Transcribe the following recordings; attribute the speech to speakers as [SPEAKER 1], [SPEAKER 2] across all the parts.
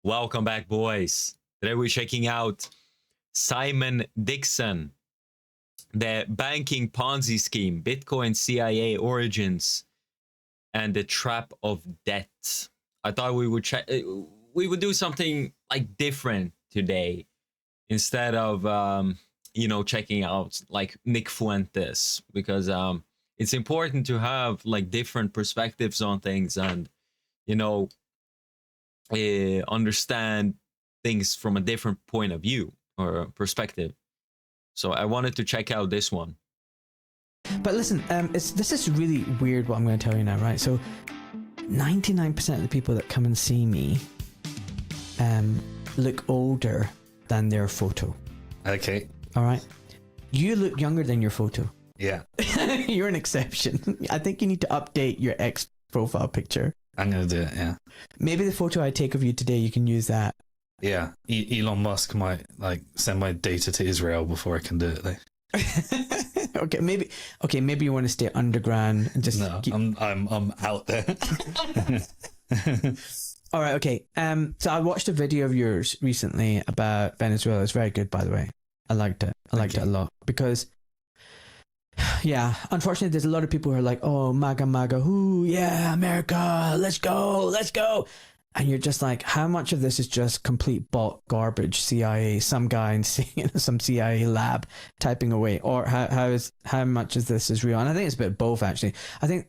[SPEAKER 1] Welcome back, boys. Today we're checking out Simon Dixon, the banking Ponzi scheme, Bitcoin CIA origins, and the trap of debt. I thought we would do something like different today instead of checking out like Nick Fuentes, because it's important to have like different perspectives on things and understand things from a different point of view or perspective. So I wanted to check out this one.
[SPEAKER 2] But listen, this is really weird what I'm going to tell you now, right? So 99% of the people that come and see me look older than their photo.
[SPEAKER 3] Okay.
[SPEAKER 2] All right. You look younger than your photo.
[SPEAKER 3] Yeah.
[SPEAKER 2] You're an exception. I think you need to update your ex profile picture.
[SPEAKER 3] I'm going to do it, yeah.
[SPEAKER 2] Maybe the photo I take of you today, you can use that.
[SPEAKER 3] Yeah. Elon Musk might send my data to Israel before I can do it, though.
[SPEAKER 2] Okay, maybe you want to stay underground and just
[SPEAKER 3] no, I'm out there.
[SPEAKER 2] All right, okay. So I watched a video of yours recently about Venezuela. It's very good, by the way. I liked it. I liked it a lot because, yeah, unfortunately, there's a lot of people who are like, "Oh, MAGA, ooh, yeah, America, let's go." And you're just like, how much of this is just complete bot garbage? CIA, some guy in some CIA lab typing away, or how much of this is real? And I think it's a bit of both, actually. I think,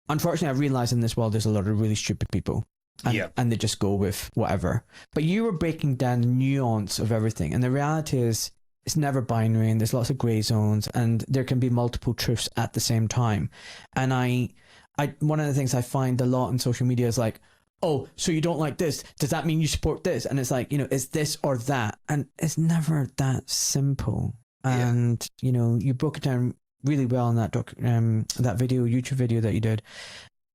[SPEAKER 2] unfortunately, I realize in this world there's a lot of really stupid people, and they just go with whatever. But you were breaking down the nuance of everything, and the reality is, it's never binary, and there's lots of gray zones, and there can be multiple truths at the same time. And I one of the things I find a lot on social media is like, oh, so you don't like this? Does that mean you support this? And it's like, it's this or that. And it's never that simple. And, you broke it down really well in that YouTube video that you did.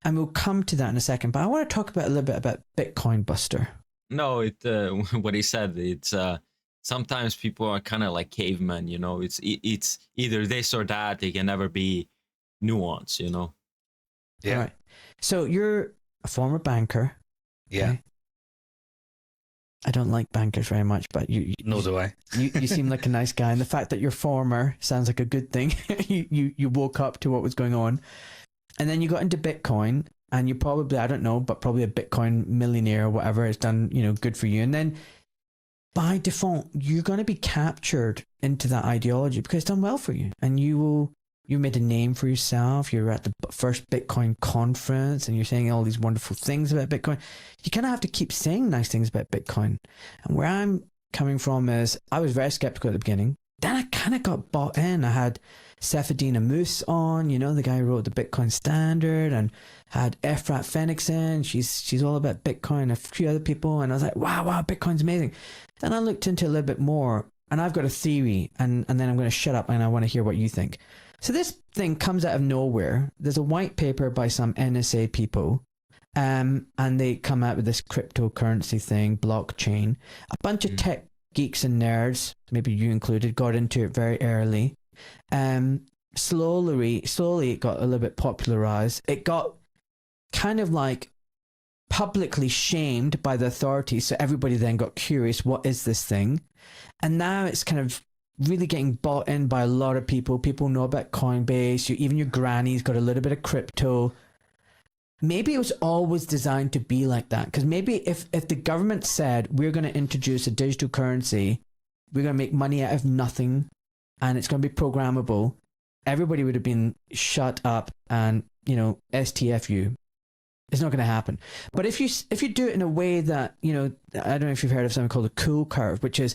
[SPEAKER 2] And we'll come to that in a second. But I want to talk a little bit about Bitcoin Buster.
[SPEAKER 1] No, what he said, it's sometimes people are kind of like cavemen, it's either this or that. They can never be nuanced,
[SPEAKER 3] Yeah.
[SPEAKER 2] All right. So you're a former banker.
[SPEAKER 3] Yeah.
[SPEAKER 2] Okay? I don't like bankers very much, but
[SPEAKER 3] nor do I.
[SPEAKER 2] you seem like a nice guy, and the fact that you're former sounds like a good thing. you woke up to what was going on, and then you got into Bitcoin, and you probably, I don't know, but probably a Bitcoin millionaire or whatever. It's done, good for you. And then by default, you're going to be captured into that ideology because it's done well for you, and you made a name for yourself. You're at the first Bitcoin conference and you're saying all these wonderful things about Bitcoin. You kind of have to keep saying nice things about Bitcoin. And where I'm coming from is I was very skeptical at the beginning. Then I kind of got bought in. I had Sefadina Moose on, the guy who wrote the Bitcoin Standard, and had Efrat Fenixon. She's all about Bitcoin, a few other people. And I was like, wow, Bitcoin's amazing. Then I looked into a little bit more, and I've got a theory, and then I'm going to shut up and I want to hear what you think. So this thing comes out of nowhere. There's a white paper by some NSA people, and they come out with this cryptocurrency thing, blockchain. A bunch of tech geeks and nerds, maybe you included, got into it very early. Slowly it got a little bit popularized. It got kind of like publicly shamed by the authorities, so everybody then got curious, what is this thing? And now it's kind of really getting bought in by a lot of people. People know about Coinbase. Even your granny's got a little bit of crypto. Maybe it was always designed to be like that. Because maybe if the government said, we're going to introduce a digital currency, we're going to make money out of nothing, and it's going to be programmable, everybody would have been shut up and, STFU. It's not going to happen. But if you do it in a way that, I don't know if you've heard of something called a cool curve, which is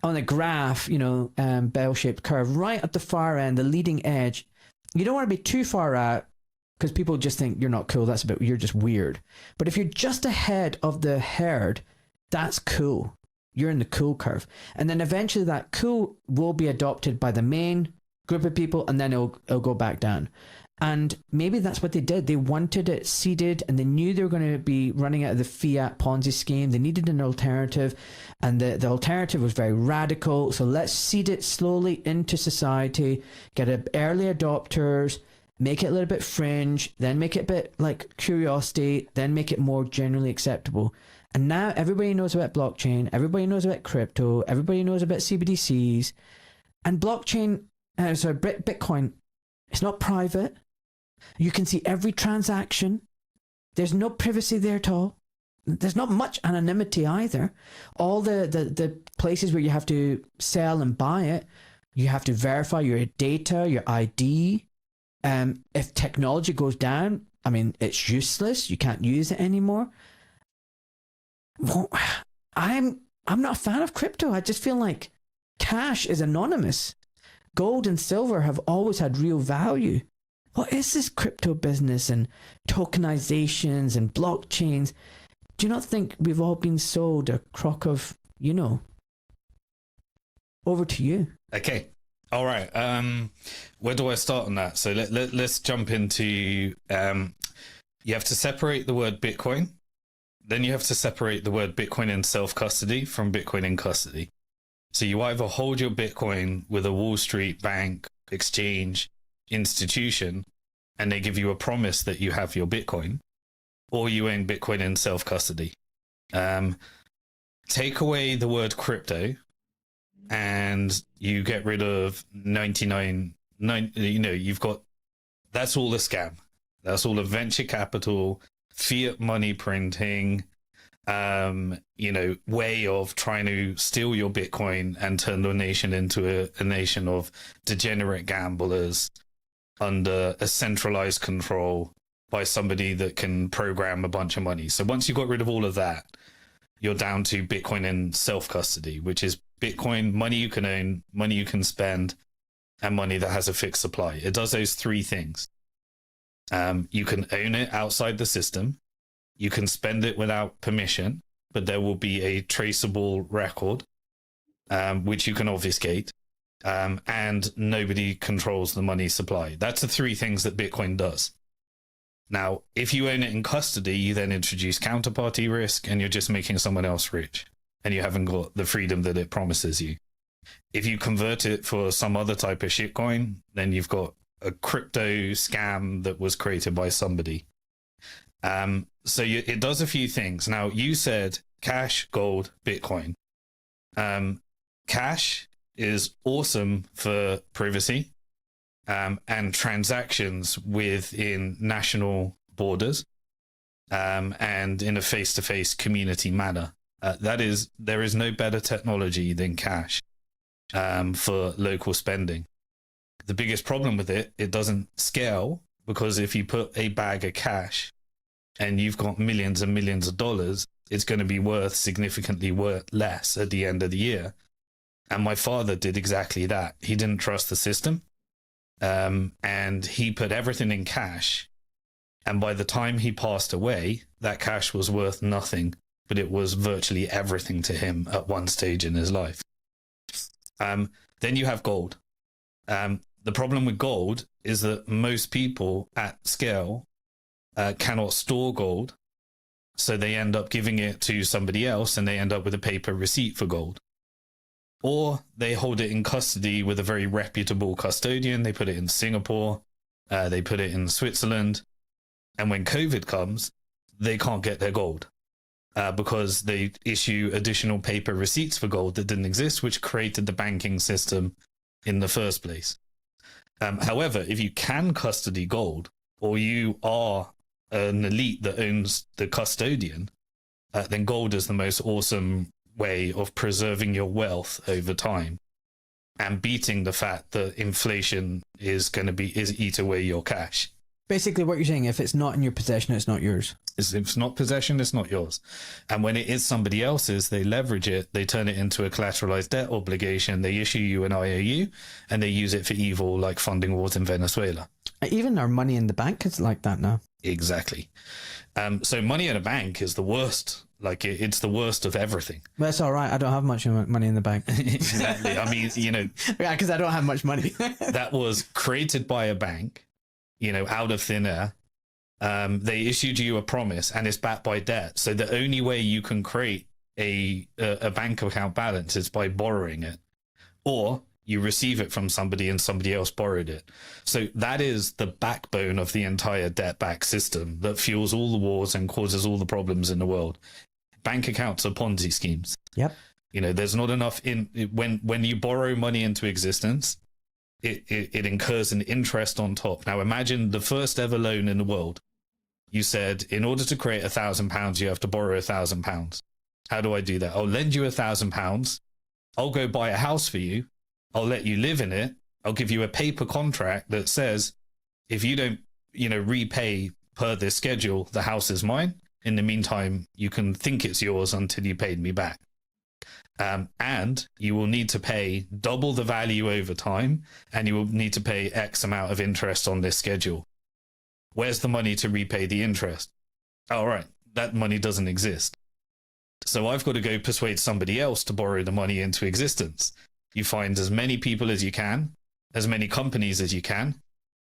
[SPEAKER 2] on a graph, bell-shaped curve, right at the far end, the leading edge. You don't want to be too far out because people just think you're not cool. You're just weird. But if you're just ahead of the herd, that's cool. You're in the cool curve. And then eventually that cool will be adopted by the main group of people, and then it'll go back down. And maybe that's what they did. They wanted it seeded, and they knew they were going to be running out of the fiat Ponzi scheme. They needed an alternative, and the alternative was very radical. So let's seed it slowly into society, get early adopters, make it a little bit fringe, then make it a bit like curiosity, then make it more generally acceptable. And now everybody knows about blockchain, everybody knows about crypto, everybody knows about CBDCs. And blockchain, Bitcoin, it's not private. You can see every transaction. There's no privacy there at all. There's not much anonymity either. All the places where you have to sell and buy it, you have to verify your data, your ID. If technology goes down, I mean, it's useless. You can't use it anymore. Well, I'm not a fan of crypto. I just feel like cash is anonymous. Gold and silver have always had real value. What is this crypto business and tokenizations and blockchains? Do you not think we've all been sold a crock of, Over to you.
[SPEAKER 3] Okay. All right. Where do I start on that? So let's jump into, you have to separate the word Bitcoin. Then you have to separate the word Bitcoin in self-custody from Bitcoin in custody. So you either hold your Bitcoin with a Wall Street bank, exchange, institution, and they give you a promise that you have your Bitcoin, or you own Bitcoin in self-custody. Take away the word crypto and you get rid of 99, you've got, that's all a scam. That's all a venture capital, fiat money printing, way of trying to steal your Bitcoin and turn the nation into a nation of degenerate gamblers under a centralized control by somebody that can program a bunch of money. So once you got rid of all of that, you're down to Bitcoin in self-custody, which is Bitcoin, money you can own, money you can spend, and money that has a fixed supply. It does those three things. You can own it outside the system. You can spend it without permission, but there will be a traceable record, which you can obfuscate, and nobody controls the money supply. That's the three things that Bitcoin does. Now, if you own it in custody, you then introduce counterparty risk, and you're just making someone else rich, and you haven't got the freedom that it promises you. If you convert it for some other type of shitcoin, then you've got a crypto scam that was created by somebody. It does a few things. Now, you said cash, gold, Bitcoin. Cash is awesome for privacy and transactions within national borders and in a face-to-face community manner. There is no better technology than cash for local spending. The biggest problem with it doesn't scale, because if you put a bag of cash and you've got millions and millions of dollars, it's going to be worth significantly less at the end of the year. And my father did exactly that. He didn't trust the system, and he put everything in cash. And by the time he passed away, that cash was worth nothing, but it was virtually everything to him at one stage in his life. Then you have gold. The problem with gold is that most people at scale cannot store gold, so they end up giving it to somebody else, and they end up with a paper receipt for gold. Or they hold it in custody with a very reputable custodian. They put it in Singapore, they put it in Switzerland, and when COVID comes, they can't get their gold because they issue additional paper receipts for gold that didn't exist, which created the banking system in the first place. However, if you can custody gold, or you are an elite that owns the custodian, then gold is the most awesome way of preserving your wealth over time and beating the fact that inflation is eat away your cash.
[SPEAKER 2] Basically what you're saying, if it's not in your possession, it's not yours.
[SPEAKER 3] If it's not possession, it's not yours. And when it is somebody else's, they leverage it, they turn it into a collateralized debt obligation, they issue you an IOU, and they use it for evil, like funding wars in Venezuela.
[SPEAKER 2] Even our money in the bank is like that now.
[SPEAKER 3] Exactly. So money in a bank is the worst. Like it's the worst of everything.
[SPEAKER 2] But it's all right. I don't have much money in the bank.
[SPEAKER 3] Exactly. I mean,
[SPEAKER 2] yeah, because I don't have much money.
[SPEAKER 3] That was created by a bank, out of thin air. They issued you a promise, and it's backed by debt. So the only way you can create a bank account balance is by borrowing it, or you receive it from somebody and somebody else borrowed it. So that is the backbone of the entire debt-backed system that fuels all the wars and causes all the problems in the world. bank accounts are Ponzi schemes.
[SPEAKER 2] Yep.
[SPEAKER 3] You know, there's not enough when you borrow money into existence, it incurs an interest on top. Now imagine the first ever loan in the world. You said, in order to create £1,000, you have to borrow £1,000. How do I do that? I'll lend you £1,000. I'll go buy a house for you. I'll let you live in it. I'll give you a paper contract that says, if you don't, repay per this schedule, the house is mine. In the meantime, you can think it's yours until you paid me back. And you will need to pay double the value over time, and you will need to pay X amount of interest on this schedule. Where's the money to repay the interest? All right, that money doesn't exist. So I've got to go persuade somebody else to borrow the money into existence. You find as many people as you can, as many companies as you can,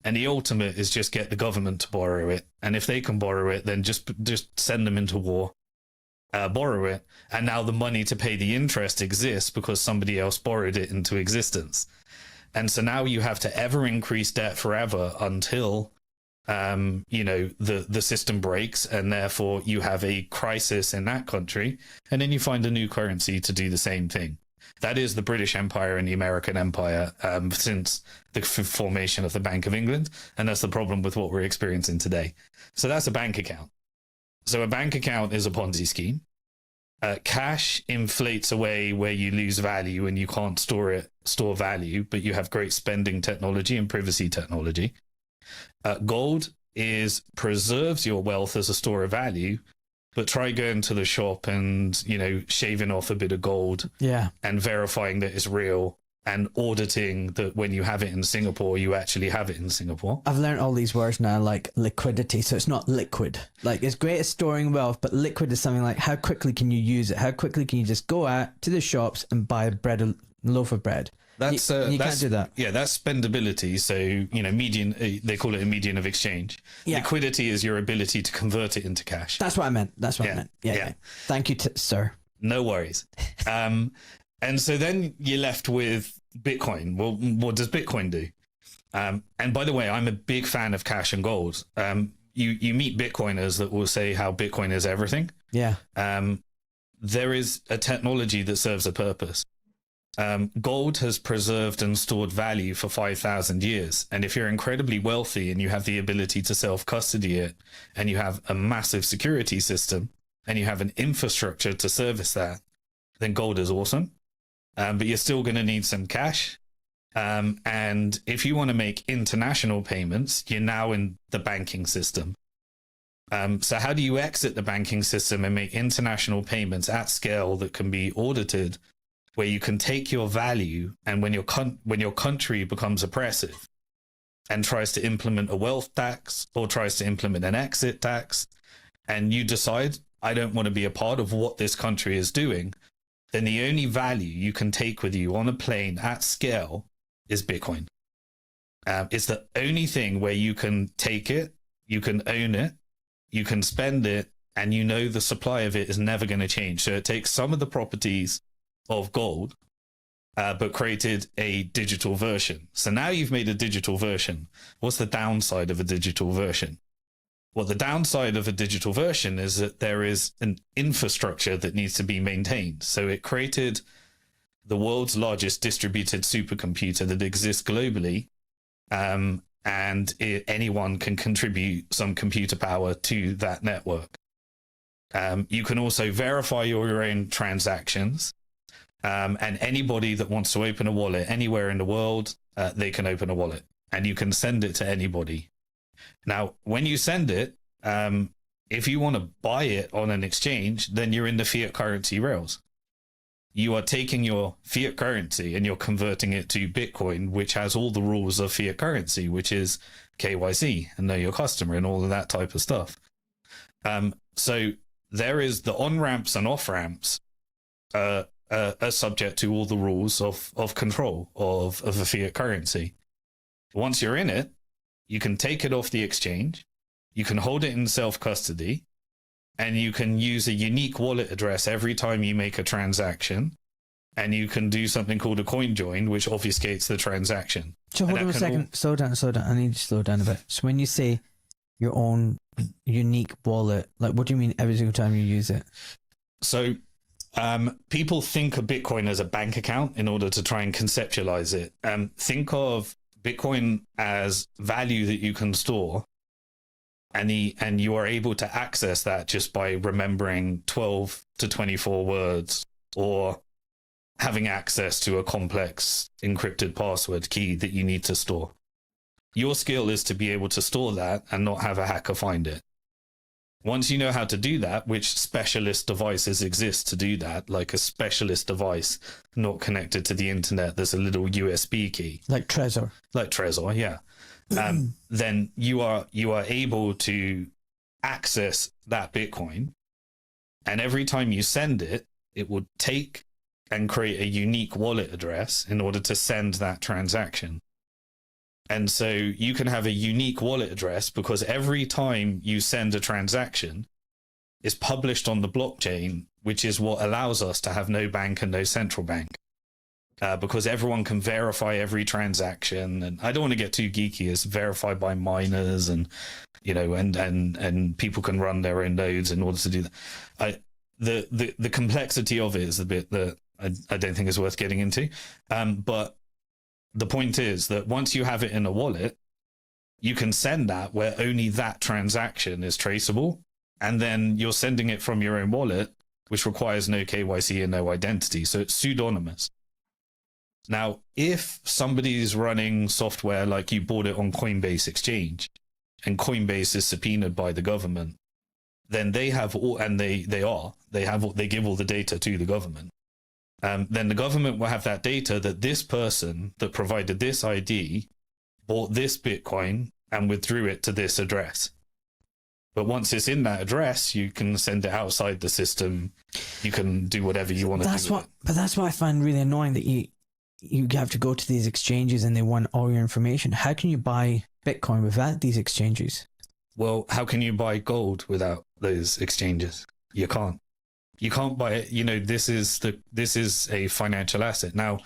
[SPEAKER 3] and the ultimate is just get the government to borrow it. And if they can borrow it, then just send them into war, borrow it, and now the money to pay the interest exists because somebody else borrowed it into existence. And so now you have to ever increase debt forever until the system breaks, and therefore you have a crisis in that country, and then you find a new currency to do the same thing. That is the British Empire and the American Empire since the formation of the Bank of England, and that's the problem with what we're experiencing today. So that's a bank account. So a bank account is a Ponzi scheme. Cash inflates away where you lose value and you can't store value, but you have great spending technology and privacy technology. Gold preserves your wealth as a store of value, but try going to the shop and, shaving off a bit of gold, and verifying that it's real, and auditing that when you have it in Singapore, you actually have it in Singapore.
[SPEAKER 2] I've learned all these words now, like liquidity. So it's not liquid. Like, it's great at storing wealth, but liquid is something like, how quickly can you use it? How quickly can you just go out to the shops and buy a loaf of bread? You can't do that.
[SPEAKER 3] Yeah, that's spendability. So, median, they call it a median of exchange. Yeah. Liquidity is your ability to convert it into cash.
[SPEAKER 2] That's what I meant. I meant. Yeah. Thank you, sir.
[SPEAKER 3] No worries. And so then you're left with Bitcoin. Well, what does Bitcoin do? And by the way, I'm a big fan of cash and gold. You meet Bitcoiners that will say how Bitcoin is everything.
[SPEAKER 2] Yeah.
[SPEAKER 3] There is a technology that serves a purpose. Gold has preserved and stored value for 5,000 years. And if you're incredibly wealthy and you have the ability to self-custody it, and you have a massive security system, and you have an infrastructure to service that, then gold is awesome. But you're still going to need some cash. And if you want to make international payments, you're now in the banking system. So how do you exit the banking system and make international payments at scale that can be audited, where you can take your value, and when your country becomes oppressive and tries to implement a wealth tax or tries to implement an exit tax, and you decide, I don't want to be a part of what this country is doing, then the only value you can take with you on a plane at scale is Bitcoin. It's the only thing where you can take it, you can own it, you can spend it, and the supply of it is never going to change. So it takes some of the properties of gold, but created a digital version. So now you've made a digital version. What's the downside of a digital version? Well, the downside of a digital version is that there is an infrastructure that needs to be maintained. So it created the world's largest distributed supercomputer that exists globally, and anyone can contribute some computer power to that network. You can also verify your own transactions. And anybody that wants to open a wallet anywhere in the world, they can open a wallet, and you can send it to anybody. Now, when you send it, if you want to buy it on an exchange, then you're in the fiat currency rails. You are taking your fiat currency and you're converting it to Bitcoin, which has all the rules of fiat currency, which is KYC and know your customer and all of that type of stuff. So there is the on-ramps and off-ramps are subject to all the rules of control of a fiat currency. Once you're in it, you can take it off the exchange, you can hold it in self-custody, and you can use a unique wallet address every time you make a transaction, and you can do something called a coin join, which obfuscates the transaction.
[SPEAKER 2] So hold on a second, slow down. I need to slow down a bit. So when you say your own unique wallet, like, what do you mean every single time you use it?
[SPEAKER 3] So people think of Bitcoin as a bank account in order to try and conceptualize it. Think of Bitcoin as value that you can store, and you are able to access that just by remembering 12 to 24 words, or having access to a complex encrypted password key that you need to store. Your skill is to be able to store that and not have a hacker find it. Once you know how to do that, which specialist devices exist to do that, like a specialist device not connected to the internet, there's a little USB key.
[SPEAKER 2] Like Trezor.
[SPEAKER 3] Like Trezor, yeah. Then you are able to access that Bitcoin. And every time you send it, it will take and create a unique wallet address in order to send that transaction. And so you can have a unique wallet address because every time you send a transaction, it's published on the blockchain, which is what allows us to have no bank and no central bank. Because everyone can verify every transaction. And I don't want to get too geeky, it's verified by miners, and and people can run their own nodes in order to do that. The complexity of it is the bit that I don't think is worth getting into. But the point is that once you have it in a wallet, you can send that where only that transaction is traceable. And then you're sending it from your own wallet, which requires no KYC and no identity. So it's pseudonymous. Now, if somebody's running software like you bought it on Coinbase Exchange, and Coinbase is subpoenaed by the government, then they have all, and they give all the data to the government. Then the government will have that data that this person that provided this ID bought this Bitcoin and withdrew it to this address. But once it's in that address, you can send it outside the system. You can do whatever you want to do.
[SPEAKER 2] But that's what I find really annoying, that you have to go to these exchanges and they want all your information. How can you buy Bitcoin without these exchanges?
[SPEAKER 3] Well, how can you buy gold without those exchanges? You can't. You can't buy it. This is a financial asset. Now,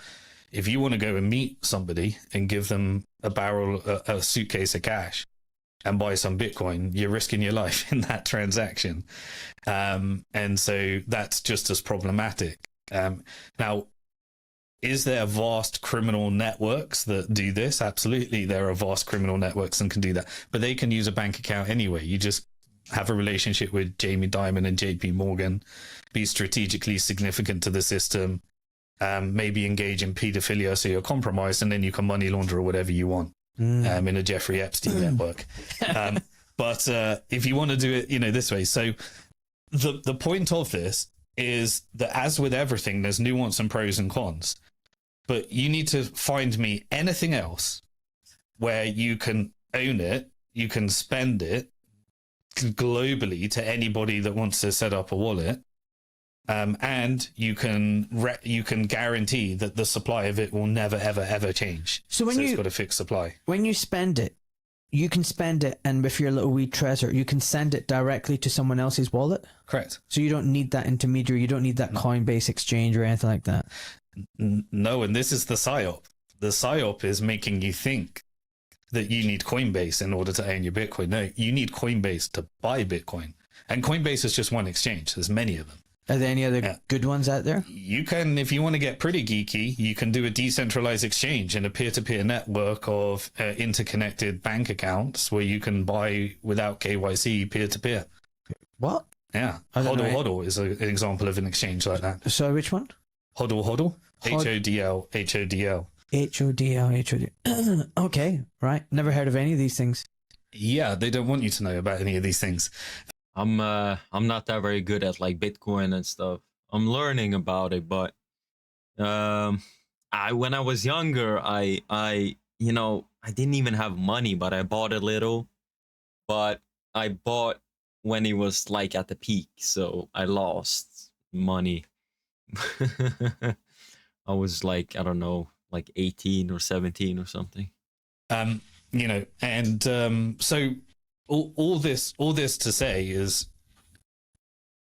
[SPEAKER 3] if you want to go and meet somebody and give them a suitcase of cash and buy some Bitcoin, you're risking your life in that transaction. And so that's just as problematic. Now, is there vast criminal networks that do this? Absolutely, there are vast criminal networks and can do that. But they can use a bank account anyway. You just have a relationship with Jamie Dimon and JP Morgan, be strategically significant to the system, maybe engage in pedophilia so you're compromised, and then you can money launder or whatever you want in a Jeffrey Epstein network. But if you want to do it, this way. So the point of this is that, as with everything, there's nuance and pros and cons. But you need to find me anything else where you can own it, you can spend it globally to anybody that wants to set up a wallet, and you can guarantee that the supply of it will never ever change. So it's got a fixed supply.
[SPEAKER 2] When you spend it, you can spend it, and with your little wee Trezor, you can send it directly to someone else's wallet.
[SPEAKER 3] Correct.
[SPEAKER 2] So you don't need that intermediary. You don't need that Coinbase exchange or anything like that.
[SPEAKER 3] No, and this is the PSYOP. The PSYOP is making you think that you need Coinbase in order to own your Bitcoin. No, you need Coinbase to buy Bitcoin. And Coinbase is just one exchange. There's many of them.
[SPEAKER 2] Are there any other good ones out there?
[SPEAKER 3] You can, if you want to get pretty geeky, you can do a decentralized exchange and a peer-to-peer network of interconnected bank accounts where you can buy without KYC peer-to-peer.
[SPEAKER 2] What?
[SPEAKER 3] Yeah. HODL is an example of an exchange like that.
[SPEAKER 2] So which one?
[SPEAKER 3] HODL. HODL.
[SPEAKER 2] HODL. Okay, right. Never heard of any of these things.
[SPEAKER 3] Yeah, they don't want you to know about any of these things.
[SPEAKER 1] I'm not that very good at like Bitcoin and stuff. I'm learning about it, but when I was younger, I didn't even have money, but I bought a little. But I bought when it was like at the peak, so I lost money. I was like, I don't know, like 18 or 17 or something.
[SPEAKER 3] So all this to say is,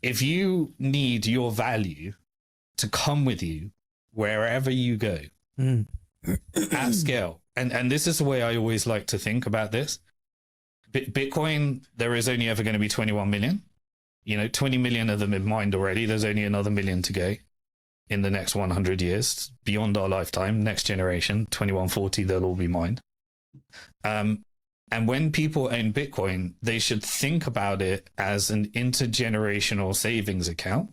[SPEAKER 3] if you need your value to come with you wherever you go at scale, and this is the way I always like to think about this. Bitcoin, there is only ever going to be 21 million. 20 million of them in mined already. There's only another million to go in the next 100 years, beyond our lifetime. Next generation, 2140, they'll all be mined. And when people own Bitcoin, they should think about it as an intergenerational savings account,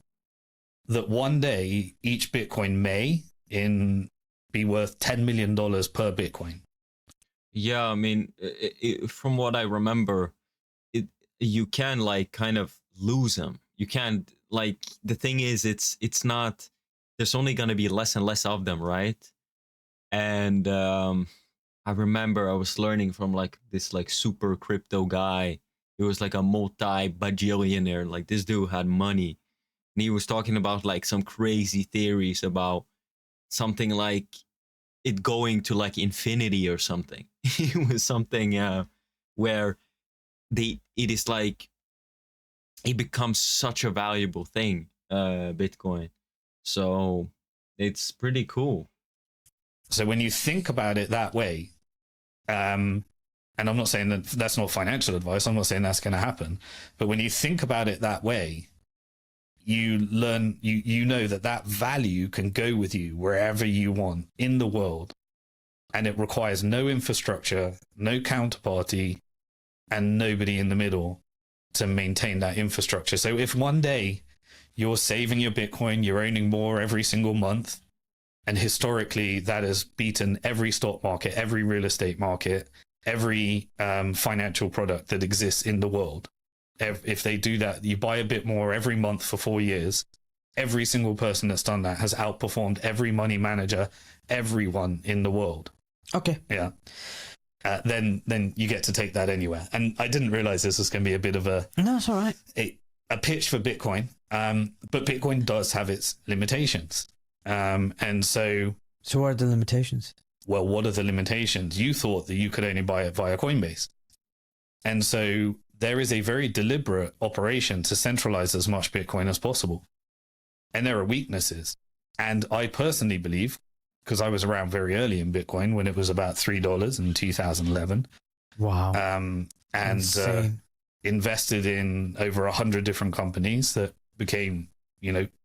[SPEAKER 3] that one day each Bitcoin may be worth $10 million per Bitcoin.
[SPEAKER 1] Yeah, I mean, from what I remember, you can like kind of lose them. You can't, like, the thing is, it's not, there's only going to be less and less of them, right? And I remember I was learning from like this like super crypto guy. He was like a multi-bajillionaire. Like, this dude had money. And he was talking about like some crazy theories about something like it going to like infinity or something. It was something where it is like, it becomes such a valuable thing, Bitcoin. So it's pretty cool.
[SPEAKER 3] So when you think about it that way, and I'm not saying that that's not financial advice, I'm not saying that's going to happen, but when you think about it that way, you learn, you know that value can go with you wherever you want in the world, and it requires no infrastructure, no counterparty, and nobody in the middle to maintain that infrastructure. So if one day you're saving your Bitcoin, you're owning more every single month, and historically that has beaten every stock market, every real estate market, every financial product that exists in the world. If they do that, you buy a bit more every month for 4 years. Every single person that's done that has outperformed every money manager, everyone in the world.
[SPEAKER 2] Okay.
[SPEAKER 3] Yeah. Then you get to take that anywhere. And I didn't realize this was going to be a bit of a...
[SPEAKER 2] No, it's all right.
[SPEAKER 3] A pitch for Bitcoin. But Bitcoin does have its limitations. And so...
[SPEAKER 2] So what are the limitations?
[SPEAKER 3] Well, what are the limitations? You thought that you could only buy it via Coinbase. And so there is a very deliberate operation to centralize as much Bitcoin as possible. And there are weaknesses. And I personally believe, because I was around very early in Bitcoin when it was about $3 in 2011.
[SPEAKER 2] Wow.
[SPEAKER 3] And invested in over 100 different companies that became,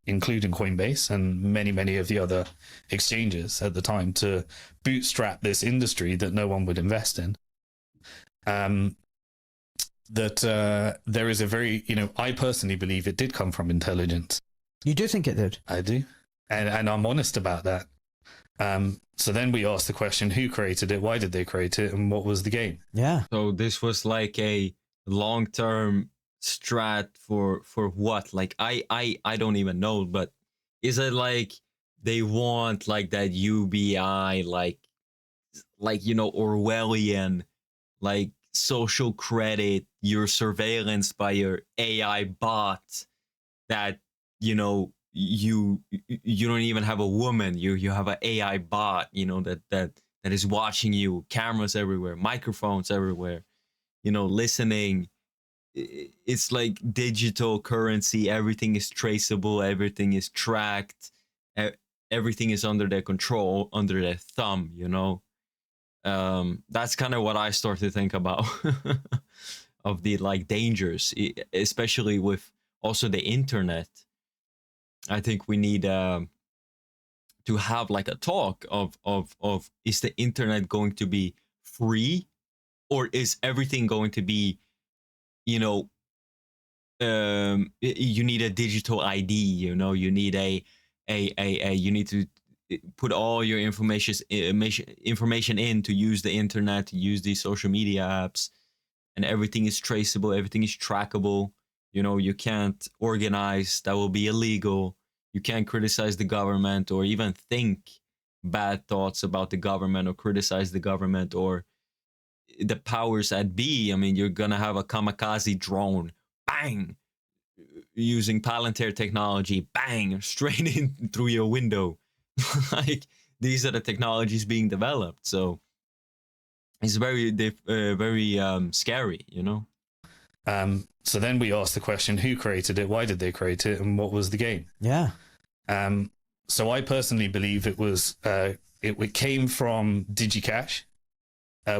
[SPEAKER 3] including Coinbase and many, many of the other exchanges at the time, to bootstrap this industry that no one would invest in. There is a very, I personally believe it did come from intelligence.
[SPEAKER 2] You do think it did?
[SPEAKER 3] I do. And I'm honest about that. So then we asked the question, who created it? Why did they create it? And what was the game?
[SPEAKER 2] Yeah.
[SPEAKER 1] So this was like a long-term strat for what? Like, I don't even know, but is it like they want like that UBI, like Orwellian, like social credit, your surveillance by your AI bot, that you don't even have a woman, you have an AI bot, that is watching you, cameras everywhere, microphones everywhere, listening. It's like digital currency. Everything is traceable, everything is tracked, everything is under their control, under their thumb. That's kind of what I start to think about of the like dangers, especially with also the internet. I think we need to have like a talk of is the internet going to be free, or is everything going to be, you need a digital ID, you need you need to put all your information in to use the internet, to use these social media apps, and everything is traceable, everything is trackable. You can't organize, that will be illegal. You can't criticize the government or even think bad thoughts about the government or criticize the government or the powers that be. I mean, you're gonna have a kamikaze drone, bang, using Palantir technology, bang, straight in through your window. Like, these are the technologies being developed. So it's very scary,
[SPEAKER 3] So then we asked the question, who created it? Why did they create it? And what was the game?
[SPEAKER 2] Yeah.
[SPEAKER 3] So I personally believe it was, it came from DigiCash,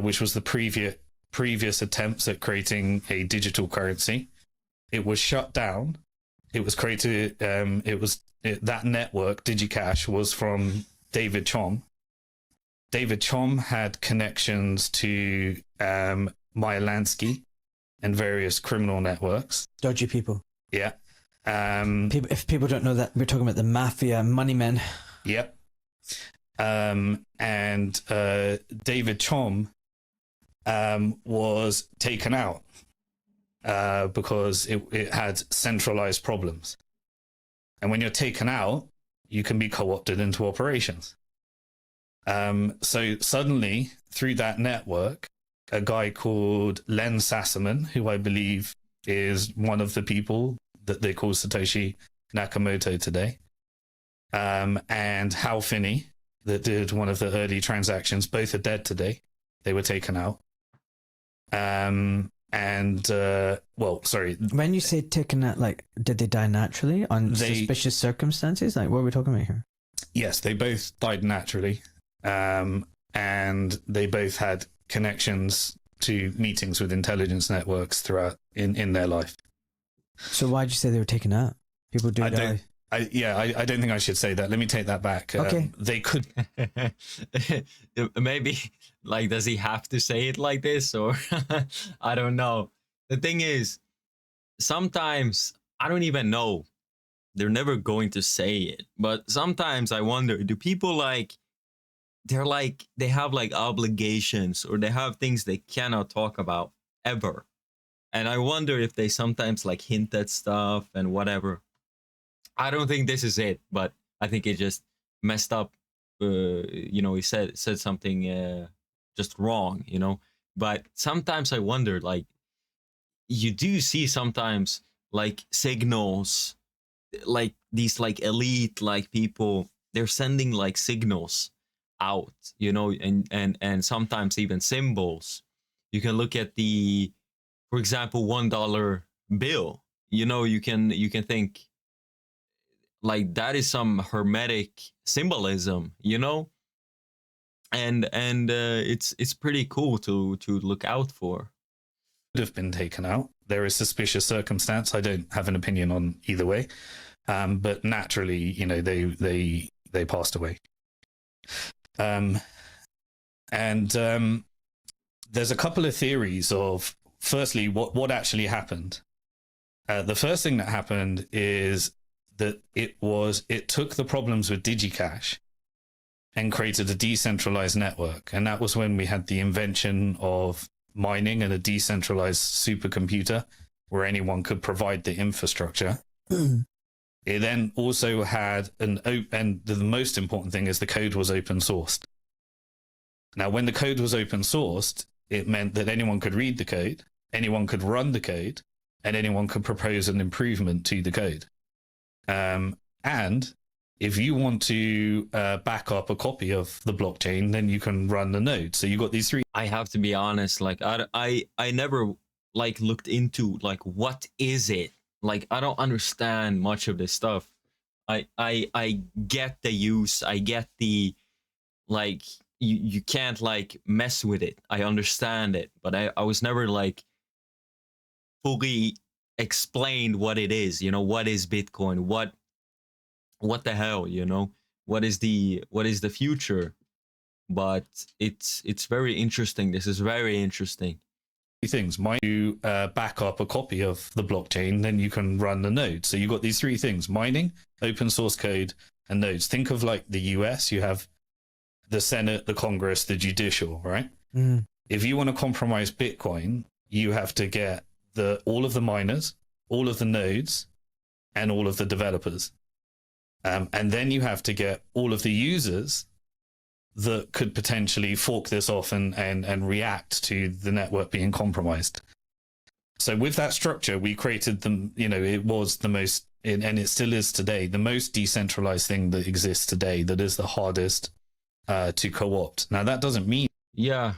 [SPEAKER 3] which was the previous attempts at creating a digital currency. it was shut down. It was created. That network, DigiCash, was from David Chom. David Chom had connections to Meyer Lansky and various criminal networks.
[SPEAKER 2] Dodgy people.
[SPEAKER 3] Yeah.
[SPEAKER 2] If people don't know that, we're talking about the mafia, money men.
[SPEAKER 3] Yep. And David Chom was taken out because it had centralized problems. And when you're taken out, you can be co-opted into operations. So suddenly, through that network, a guy called Len Sassaman, who I believe is one of the people that they call Satoshi Nakamoto today, and Hal Finney, that did one of the early transactions, both are dead today. They were taken out. Well, sorry.
[SPEAKER 2] When you say taken out, like, did they die naturally on suspicious circumstances? Like, what are we talking about here?
[SPEAKER 3] Yes, they both died naturally. And they both had connections to meetings with intelligence networks throughout in their life.
[SPEAKER 2] So why'd you say they were taken out? People do die.
[SPEAKER 3] I don't think I should say that. Let me take that back.
[SPEAKER 2] Okay.
[SPEAKER 3] They could.
[SPEAKER 1] Maybe, like, does he have to say it like this, or I don't know. The thing is, sometimes I don't even know. They're never going to say it, but sometimes I wonder, do people they have like obligations, or they have things they cannot talk about ever? And I wonder if they sometimes like hint at stuff and whatever. I don't think this is it, but I think it just messed up. He said something just wrong, But sometimes I wonder, like, you do see sometimes like signals, like these like elite like people, they're sending like signals out, and sometimes even symbols. You can look at for example, $1 bill. You can think like that is some hermetic symbolism, and it's pretty cool to look out for.
[SPEAKER 3] Would have been taken out. There is suspicious circumstance. I don't have an opinion on either way, but naturally, they passed away. And there's a couple of theories of, firstly, what actually happened. The first thing that happened is that it took the problems with DigiCash and created a decentralized network. And that was when we had the invention of mining and a decentralized supercomputer where anyone could provide the infrastructure. It then also had and the most important thing is the code was open sourced. Now, when the code was open sourced, it meant that anyone could read the code, anyone could run the code, and anyone could propose an improvement to the code. And if you want to back up a copy of the blockchain, then you can run the node. So you got these three.
[SPEAKER 1] I have to be honest, like I never like looked into like what is it? Like I don't understand much of this stuff. I get the use, I get the like you can't like mess with it. I understand it, but I was never like fully explained what it is, what is Bitcoin, what the hell, what is the future. But it's very interesting. This is very interesting.
[SPEAKER 3] Things. Might you back up a copy of the blockchain, then you can run the node. So you got these three things: mining, open source code, and nodes. Think of like the US, you have the Senate, the Congress, the judicial, right? If you want to compromise Bitcoin, you have to get all of the miners, all of the nodes, and all of the developers. And then you have to get all of the users that could potentially fork this off and react to the network being compromised. So with that structure, we created them, it was the most, and it still is today, the most decentralized thing that exists today, that is the hardest to co-opt. Now, that doesn't mean...
[SPEAKER 1] Yeah,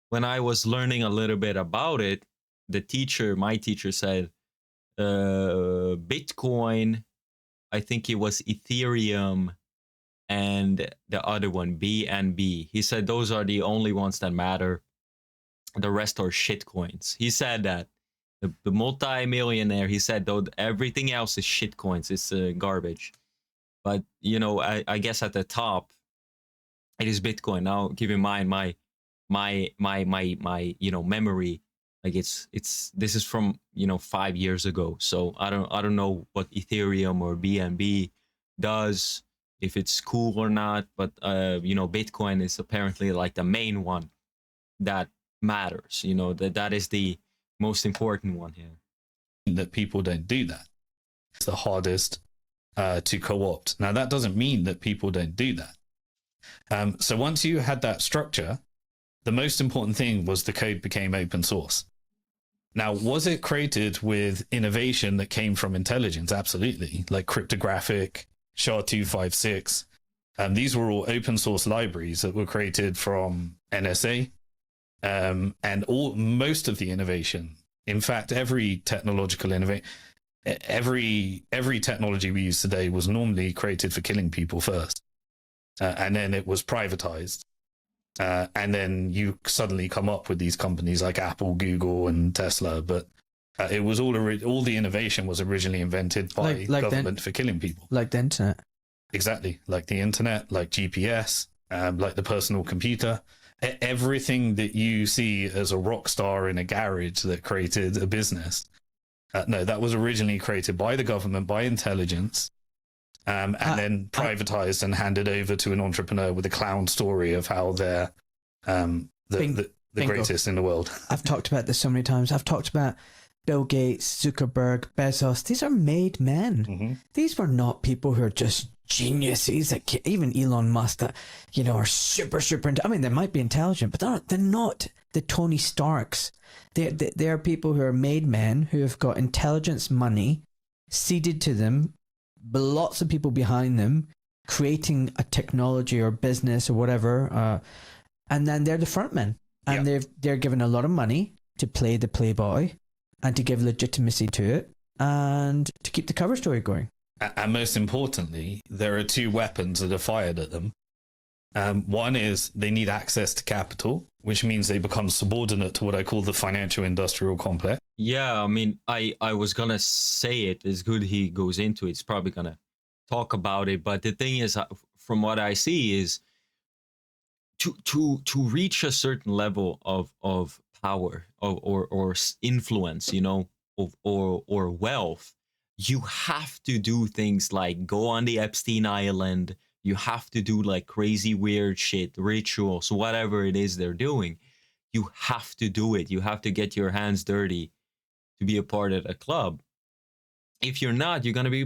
[SPEAKER 1] when I was learning a little bit about it, my teacher said, Bitcoin, I think it was Ethereum, and the other one, BNB. He said those are the only ones that matter. The rest are shit coins. He said that. the multi-millionaire, he said, though everything else is shit coins, it's garbage. But you know, I guess at the top, it is Bitcoin. Now, keep in mind my you know, memory, like it's this is from, you know, 5 years ago. So I don't know what Ethereum or BNB does, if it's cool or not. But you know, Bitcoin is apparently like the main one that matters. You know, that is the most important one here.
[SPEAKER 3] That people don't do that. It's the hardest to co-opt. Now, that doesn't mean that people don't do that. So once you had that structure, the most important thing was the code became open source. Now, was it created with innovation that came from intelligence? Absolutely. Like cryptographic, SHA-256. These were all open source libraries that were created from NSA. And most of the innovation, in fact, every technological innovation, every technology we use today was normally created for killing people first. And then it was privatized. And then you suddenly come up with these companies like Apple, Google, and Tesla. But it was all the innovation was originally invented by government for killing people.
[SPEAKER 2] Like the internet.
[SPEAKER 3] Exactly. Like the internet, like GPS, like the personal computer. Everything that you see as a rock star in a garage that created a business. No, that was originally created by the government, by intelligence. And then privatized and handed over to an entrepreneur with a clown story of how they're the greatest in the world.
[SPEAKER 2] I've talked about this so many times. I've talked about Bill Gates, Zuckerberg, Bezos. These are made men. Mm-hmm. These were not people who are just geniuses. Like even Elon Musk, that, you know, are super. I mean, they might be intelligent, but they're not the Tony Starks. They're people who are made men who have got intelligence, money seeded to them, lots of people behind them creating a technology or business or whatever, and then they're the front men, and they're given a lot of money to play the playboy and to give legitimacy to it and to keep the cover story going.
[SPEAKER 3] And most importantly, there are two weapons that are fired at them. One is they need access to capital, which means they become subordinate to what I call the financial industrial complex.
[SPEAKER 1] Yeah, I mean, I was gonna say it. It's good he goes into it. He's probably gonna talk about it. But the thing is, from what I see, is to reach a certain level of power or influence, you know, or wealth, you have to do things like go on the Epstein Island. You have to do like crazy weird shit, rituals, whatever it is they're doing. You have to do it. You have to get your hands dirty to be a part of a club. If you're not, you're going to be,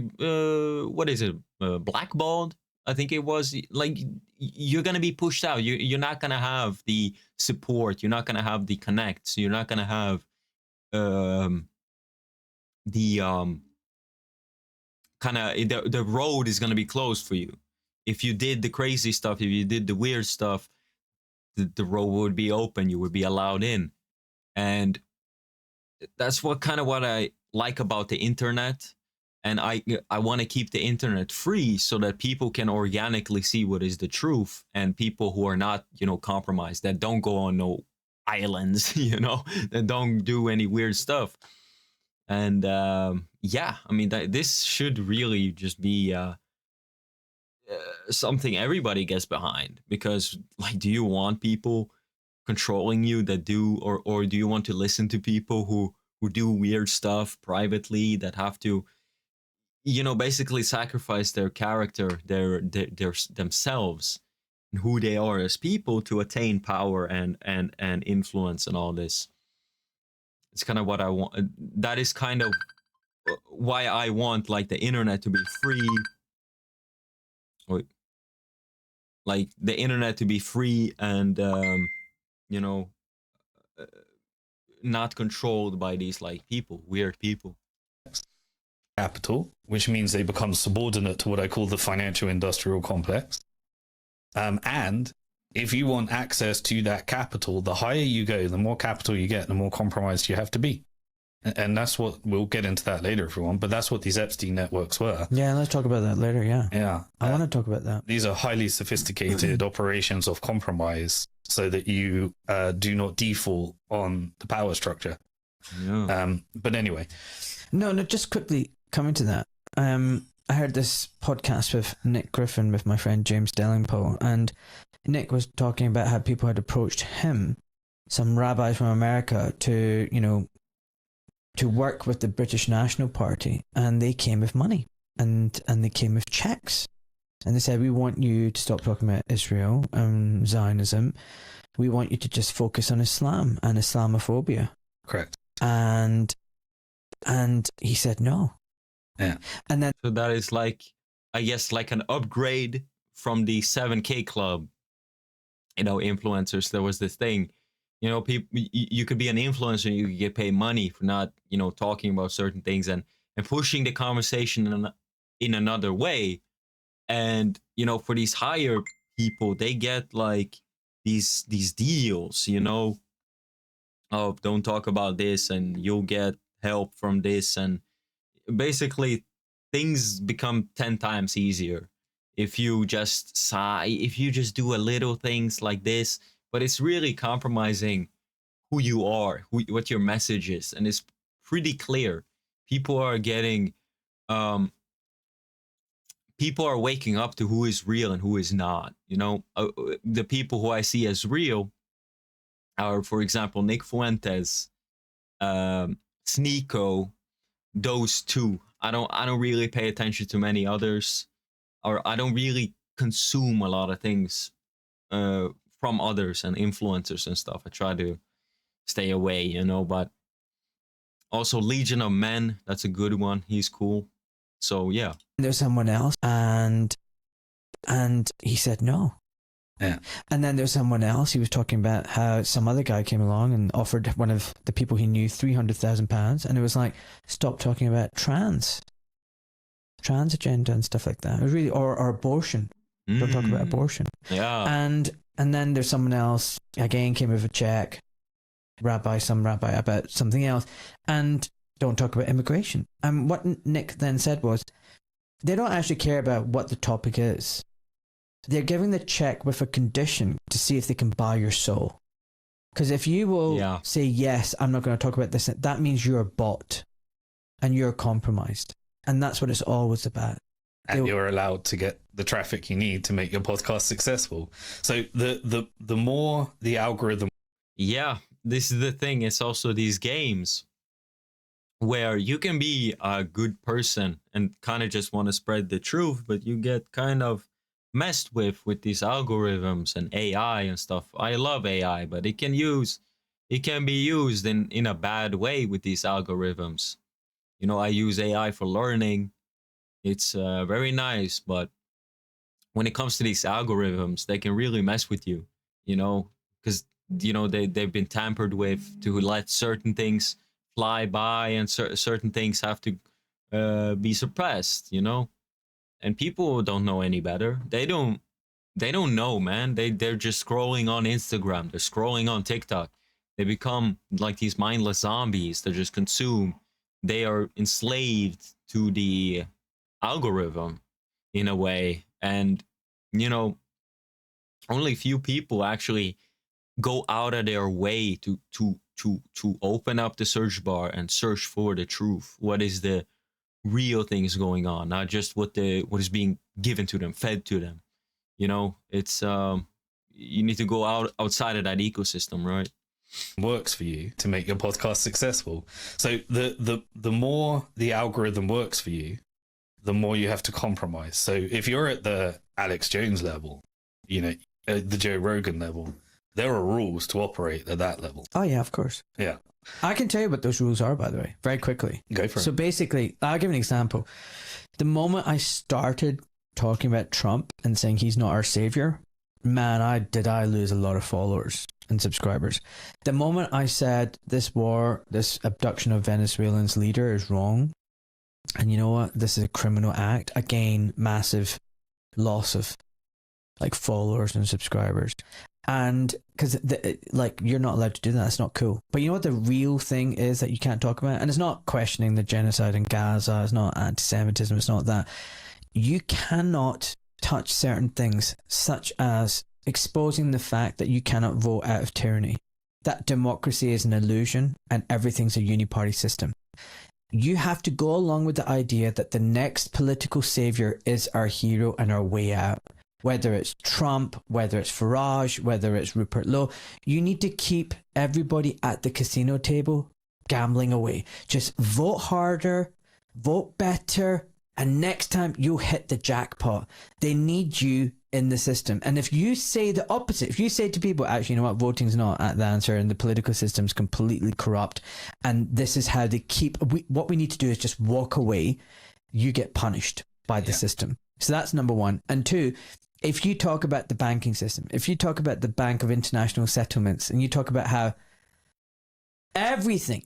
[SPEAKER 1] what is it, blackballed? I think it was. Like, you're going to be pushed out. You're not going to have the support. You're not going to have the connects. You're not going to have kind of, the road is going to be closed for you. If you did the crazy stuff, if you did the weird stuff, the road would be open. You would be allowed in. And that's what I like about the internet. And I want to keep the internet free so that people can organically see what is the truth, and people who are not, you know, compromised, that don't go on no islands, you know, that don't do any weird stuff. And yeah, I mean, this should really just be something everybody gets behind, because like, do you want people controlling you that do, or do you want to listen to people who do weird stuff privately, that have to, you know, basically sacrifice their character, their themselves and who they are as people to attain power and influence and all this? It's kind of what I want. That is kind of why I want like the internet to be free. Like the internet to be free and you know, not controlled by these like people, weird people.
[SPEAKER 3] Capital, which means they become subordinate to what I call the financial industrial complex. And if you want access to that capital, the higher you go, the more capital you get, the more compromised you have to be. And that's what, we'll get into that later if we want, but that's what these Epstein networks were.
[SPEAKER 2] Yeah, let's talk about that later, yeah.
[SPEAKER 3] Yeah.
[SPEAKER 2] I want to talk about that.
[SPEAKER 3] These are highly sophisticated operations of compromise so that you do not default on the power structure.
[SPEAKER 1] Yeah.
[SPEAKER 3] But anyway,
[SPEAKER 2] No, just quickly coming to that. I heard this podcast with Nick Griffin with my friend James Delingpole, and Nick was talking about how people had approached him, some rabbis from America, to to work with the British National Party, and they came with money, and they came with checks, and they said, we want you to stop talking about Israel and Zionism. We want you to just focus on Islam and Islamophobia.
[SPEAKER 3] correct.
[SPEAKER 2] And he said no.
[SPEAKER 3] Yeah.
[SPEAKER 2] And then
[SPEAKER 1] So that is like, I guess, like an upgrade from the 7K club, influencers. There was this thing, people, you could be an influencer and you could get paid money for not, talking about certain things and pushing the conversation in another way. And, for these higher people, they get like these deals, of don't talk about this and you'll get help from this. And basically things become 10 times easier if you just do a little things like this, but it's really compromising who you are, what your message is. And it's pretty clear. People are waking up to who is real and who is not. The people who I see as real are, for example, Nick Fuentes, Sneeko, those two. I don't really pay attention to many others, or I don't really consume a lot of things from others and influencers and stuff. I try to stay away, but also Legion of Men, that's a good one. He's cool. So yeah.
[SPEAKER 2] there's someone else, and he said no.
[SPEAKER 3] Yeah.
[SPEAKER 2] And then there's someone else. He was talking about how some other guy came along and offered one of the people he knew £300,000, and it was like, stop talking about trans agenda and stuff like that. It was really, or abortion. Don't talk about abortion.
[SPEAKER 1] Yeah.
[SPEAKER 2] And then there's someone else again came with a check, some rabbi about something else, and don't talk about immigration. And what Nick then said was, they don't actually care about what the topic is. They're giving the check with a condition to see if they can buy your soul. Because if you will say, yes, I'm not going to talk about this, that means you're bought and you're compromised. And that's what it's always about.
[SPEAKER 3] And you're allowed to get the traffic you need to make your podcast successful. So the more the algorithm...
[SPEAKER 1] Yeah, this is the thing. It's also these games where you can be a good person and kind of just want to spread the truth, but you get kind of messed with these algorithms and AI and stuff. I love AI, but it can be used in a bad way with these algorithms. I use AI for learning. It's very nice, but when it comes to these algorithms, they can really mess with you, because they've been tampered with to let certain things fly by and certain things have to be suppressed, and people don't know any better. They don't know, man. They're just scrolling on Instagram. They're scrolling on TikTok. They become like these mindless zombies. They just consume. They are enslaved to the algorithm in a way. And, only few people actually go out of their way to open up the search bar and search for the truth. What is the real things going on, not just what is being given to them, fed to them. It's you need to go outside of that ecosystem, right?
[SPEAKER 3] Works for you to make your podcast successful. So the more the algorithm works for you, the more you have to compromise. So if you're at the Alex Jones level, the Joe Rogan level, there are rules to operate at that level.
[SPEAKER 2] Oh yeah, of course.
[SPEAKER 3] Yeah.
[SPEAKER 2] I can tell you what those rules are, by the way, very quickly.
[SPEAKER 3] Go for it.
[SPEAKER 2] So basically, I'll give an example. The moment I started talking about Trump and saying he's not our savior, man, I lose a lot of followers and subscribers. The moment I said this war, this abduction of Venezuelans leader is wrong, and you know what, this is a criminal act, again, massive loss of followers and subscribers. And because you're not allowed to do that, it's not cool. But you know what the real thing is that you can't talk about? And it's not questioning the genocide in Gaza, it's not anti-Semitism, it's not that. You cannot touch certain things, such as exposing the fact that you cannot vote out of tyranny. that democracy is an illusion and everything's a uniparty system. You have to go along with the idea that the next political savior is our hero and our way out. Whether it's Trump, whether it's Farage, whether it's Rupert Lowe, you need to keep everybody at the casino table gambling away. Just vote harder, vote better, and next time you'll hit the jackpot. They need you in the system. And if you say the opposite, if you say to people, actually, you know what, voting's not the answer and the political system's completely corrupt and this is how they keep, what we need to do is just walk away, you get punished by the system. So that's number one. And two, if you talk about the banking system, if you talk about the Bank of International Settlements and you talk about how everything,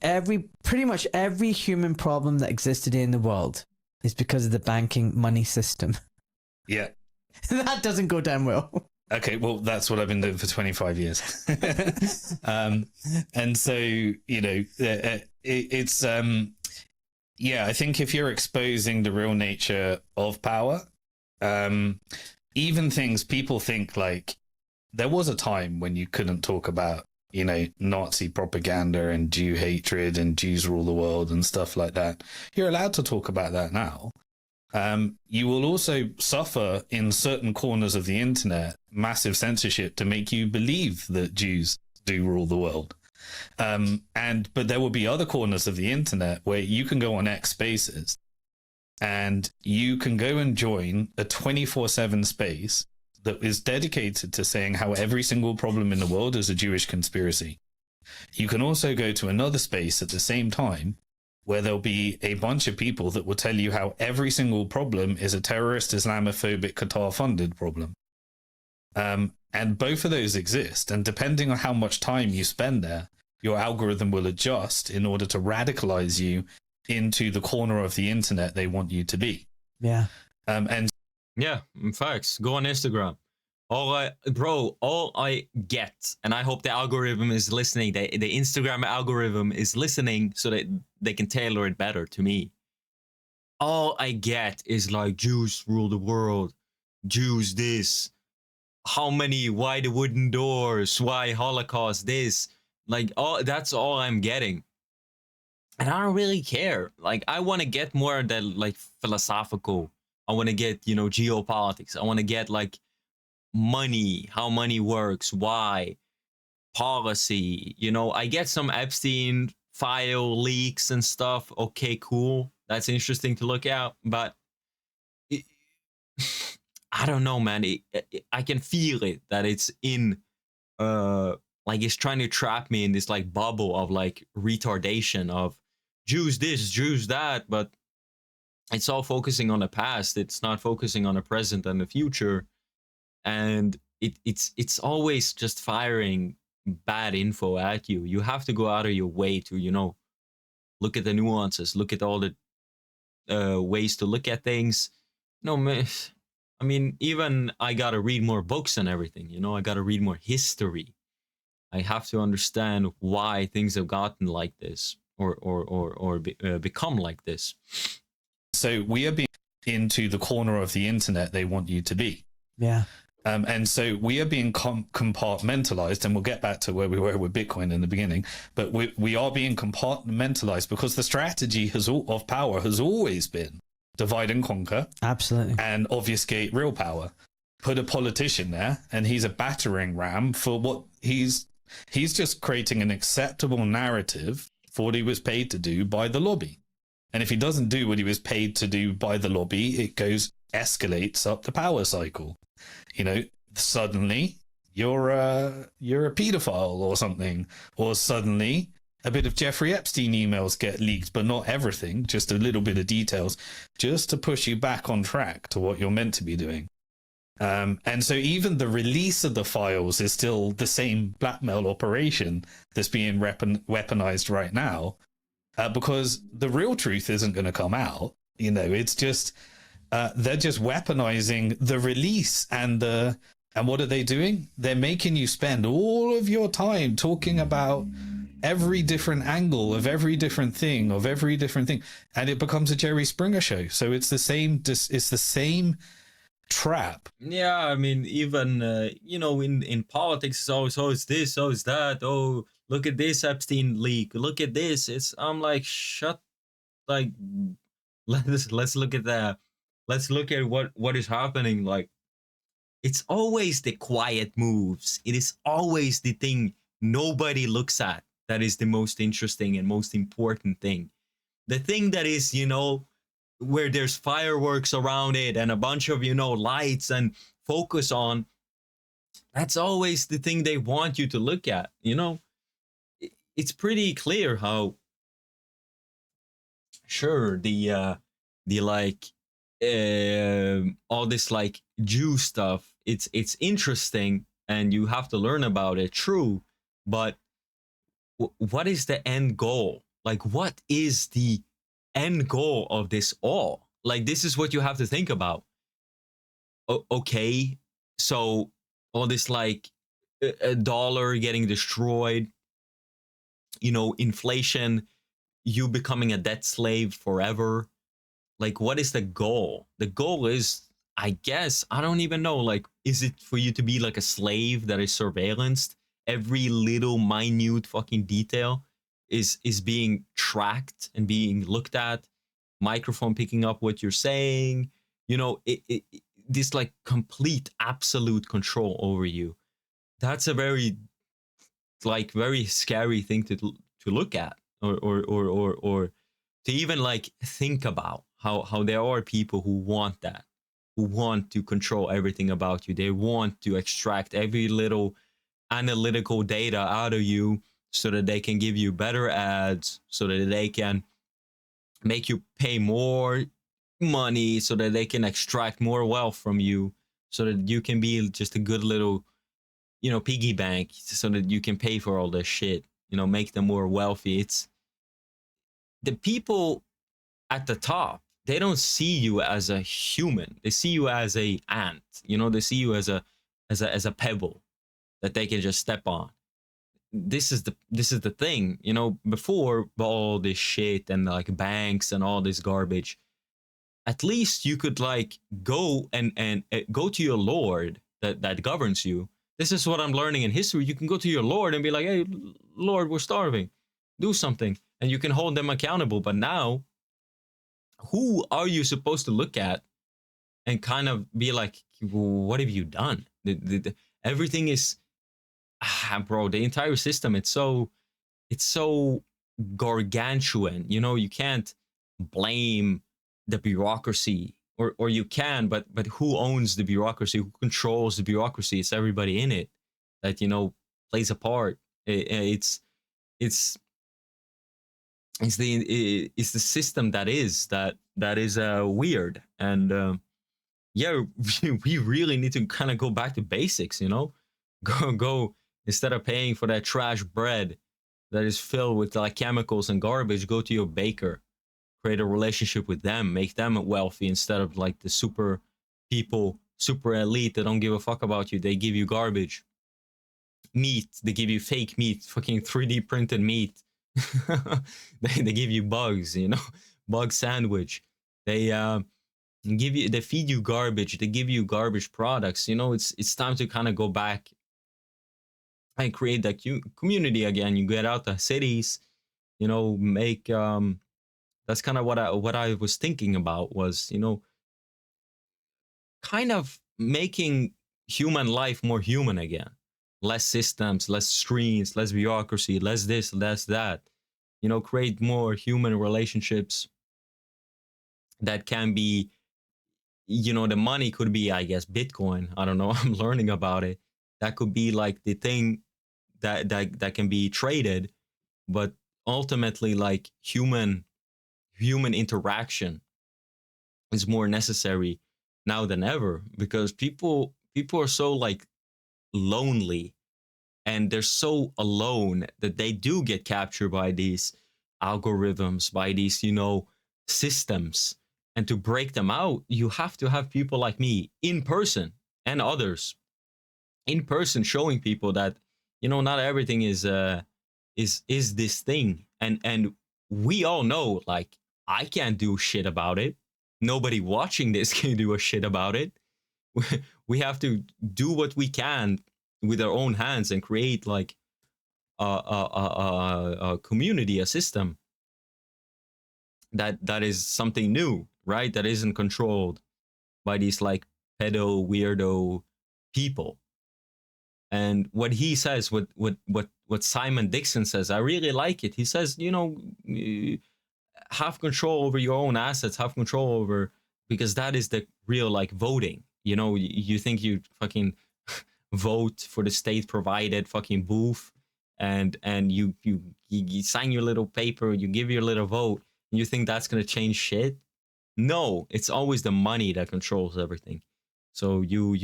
[SPEAKER 2] pretty much every human problem that existed in the world is because of the banking money system.
[SPEAKER 3] Yeah.
[SPEAKER 2] That doesn't go down well.
[SPEAKER 3] Okay, well, that's what I've been doing for 25 years. And so, you know, it's, yeah, I think if you're exposing the real nature of power, even things people think like there was a time when you couldn't talk about, you know, Nazi propaganda and Jew hatred and Jews rule the world and stuff like that. You're allowed to talk about that now. You will also suffer in certain corners of the internet massive censorship to make you believe that Jews do rule the world. But there will be other corners of the internet where you can go on X Spaces and you can go and join a 24/7 space that is dedicated to saying how every single problem in the world is a Jewish conspiracy. You can also go to another space at the same time where there'll be a bunch of people that will tell you how every single problem is a terrorist, Islamophobic, Qatar-funded problem. And both of those exist. And depending on how much time you spend there, your algorithm will adjust in order to radicalize you into the corner of the internet they want you to be.
[SPEAKER 2] Yeah.
[SPEAKER 3] And
[SPEAKER 1] yeah, facts. Go on Instagram. All I get, and I hope the algorithm is listening, the Instagram algorithm is listening so that they can tailor it better to me. All I get is like, Jews rule the world, Jews this, why the wooden doors, why Holocaust this, like, that's all I'm getting. And I don't really care. Like, I want to get more than like philosophical. I want to get, you know, geopolitics. I want to get like money, how money works, why, policy. You know, I get some Epstein file leaks and stuff. Okay, cool. That's interesting to look at. But I don't know, man. I can feel it, that it's in, like it's trying to trap me in this like bubble of like retardation of Jews this, Jews that. But it's all focusing on the past. It's not focusing on the present and the future. And it's always just firing bad info at you. You have to go out of your way to, you know, look at the nuances, look at all the ways to look at things. No, man, I mean, even I got to read more books and everything, you know, I got to read more history. I have to understand why things have gotten like this or become like this.
[SPEAKER 3] so we are being into the corner of the internet they want you to be.
[SPEAKER 2] Yeah.
[SPEAKER 3] And so we are being compartmentalized, and we'll get back to where we were with Bitcoin in the beginning, but we are being compartmentalized because the strategy of power has always been divide and conquer.
[SPEAKER 2] Absolutely.
[SPEAKER 3] And obfuscate real power. Put a politician there, and he's a battering ram for what he's just creating an acceptable narrative for what he was paid to do by the lobby. And if he doesn't do what he was paid to do by the lobby, it escalates up the power cycle. You know, suddenly you're a pedophile or something, or suddenly a bit of Jeffrey Epstein emails get leaked, but not everything, just a little bit of details, just to push you back on track to what you're meant to be doing. And so even the release of the files is still the same blackmail operation that's being weaponized right now, because the real truth isn't going to come out. You know, it's just they're just weaponizing the release and what are they doing? They're making you spend all of your time talking about every different angle of every different thing, and it becomes a Jerry Springer show. So it's the same trap.
[SPEAKER 1] Yeah, I mean, even you know, in politics, it's always, oh, it's this, oh, it's that, oh, look at this Epstein leak, look at this. I'm like, shut, like, let's look at that. Let's look at what is happening. Like, it's always the quiet moves. It is always the thing nobody looks at that is the most interesting and most important thing. The thing that is, where there's fireworks around it and a bunch of, lights and focus on, that's always the thing they want you to look at. It's pretty clear how, sure, the like, all this like Jew stuff, it's interesting and you have to learn about it, true, but what is the end goal? Like, what is the end goal of this all? Like, this is what you have to think about. Okay, so all this like a dollar getting destroyed, inflation, you becoming a debt slave forever. Like, what is the goal? The goal is, I guess, I don't even know, like, is it for you to be like a slave that is surveillanced? Every little minute fucking detail is being tracked and being looked at, microphone picking up what you're saying, this like complete absolute control over you. That's a very scary thing to look at, or to even like think about how there are people who want that, who want to control everything about you. They want to extract every little analytical data out of you so that they can give you better ads, so that they can make you pay more money, so that they can extract more wealth from you, so that you can be just a good little, piggy bank, so that you can pay for all this shit, make them more wealthy. It's the people at the top, they don't see you as a human. They see you as a ant. They see you as a pebble that they can just step on. This is the thing. Before all this shit and like banks and all this garbage, at least you could like go and go to your lord that governs you. This is what I'm learning in history. You can go to your lord and be like, hey, Lord, we're starving. Do something. And you can hold them accountable. But now, who are you supposed to look at and kind of be like, what have you done? Everything is, bro, the entire system, it's so gargantuan. You can't blame the bureaucracy, or you can, but who owns the bureaucracy? Who controls the bureaucracy? It's everybody in it that plays a part. It's the system that is weird. And yeah, we really need to kind of go back to basics. Go instead of paying for that trash bread that is filled with like chemicals and garbage, go to your baker, create a relationship with them, make them wealthy instead of like the super elite that don't give a fuck about you. They give you garbage meat. They give you fake meat, fucking 3D printed meat. they give you bugs, bug sandwich. They feed you garbage. They give you garbage products. It's time to kind of go back and create that community again. You get out the cities, make that's kind of what I was thinking about was, kind of making human life more human again. Less systems, less screens, less bureaucracy, less this, less that. Create more human relationships that can be, the money could be, I guess, Bitcoin. I don't know. I'm learning about it. That could be like the thing that can be traded, but ultimately, like human interaction is more necessary now than ever, because people are so like lonely, and they're so alone that they do get captured by these algorithms, by these systems. And to break them out, you have to have people like me in person, and others in person, showing people that not everything is this thing. And we all know, like, I can't do shit about it. Nobody watching this can do a shit about it. We have to do what we can with our own hands and create like a community, a system that is something new, right? That isn't controlled by these like pedo weirdo people. And what he says, what Simon Dixon says, I really like it. He says, you know, have control over your own assets, have control over, because that is the real like voting. You know, you think you fucking vote for the state provided fucking booth, and you sign your little paper, you give your little vote, and you think that's gonna change shit? No, it's always the money that controls everything. So you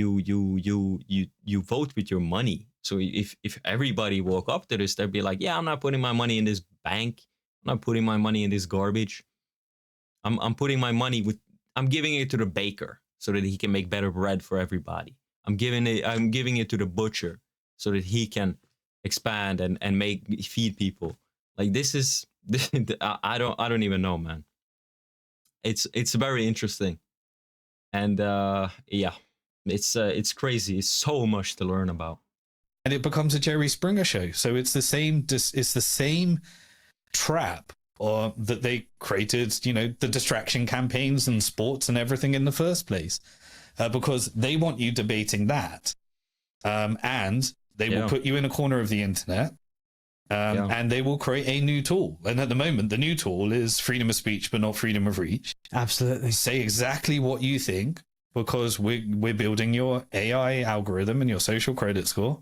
[SPEAKER 1] vote with your money. So if everybody woke up to this, they'd be like, yeah, I'm not putting my money in this bank. I'm not putting my money in this garbage. I'm putting my money with, I'm giving it to the baker so that he can make better bread for everybody. I'm giving it to the butcher so that he can expand and feed people. Like this is I don't even know, man. It's very interesting. And yeah, it's crazy. It's so much to learn about.
[SPEAKER 3] And it becomes a Jerry Springer show. So it's the same trap or that they created, you know, the distraction campaigns and sports and everything in the first place, because they want you debating that, and they will put you in a corner of the internet, and they will create a new tool. And at the moment, the new tool is freedom of speech, but not freedom of reach.
[SPEAKER 2] Absolutely.
[SPEAKER 3] Say exactly what you think, because we're building your AI algorithm and your social credit score.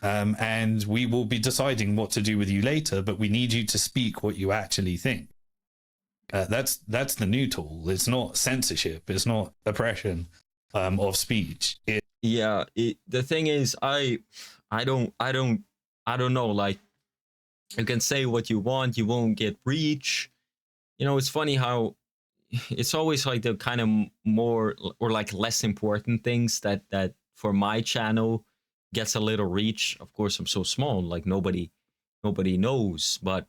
[SPEAKER 3] And we will be deciding what to do with you later, but we need you to speak what you actually think. That's the new tool. It's not censorship. It's not oppression of speech.
[SPEAKER 1] The thing is, I don't know. Like, you can say what you want, you won't get reach. You know, it's funny how it's always like the kind of more or like less important things that for my channel gets a little reach. Of course, I'm so small, like nobody knows. But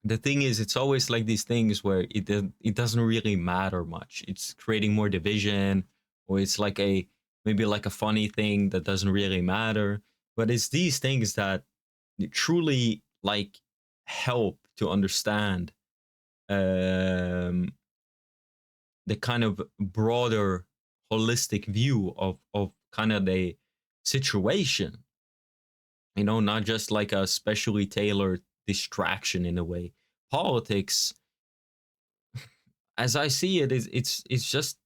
[SPEAKER 1] the thing is, it's always like these things where it doesn't really matter much. It's creating more division, or it's like maybe like a funny thing that doesn't really matter. But it's these things that truly like help to understand the kind of broader holistic view of kind of the situation, you know, not just like a specially tailored distraction in a way. Politics, as I see it, it's just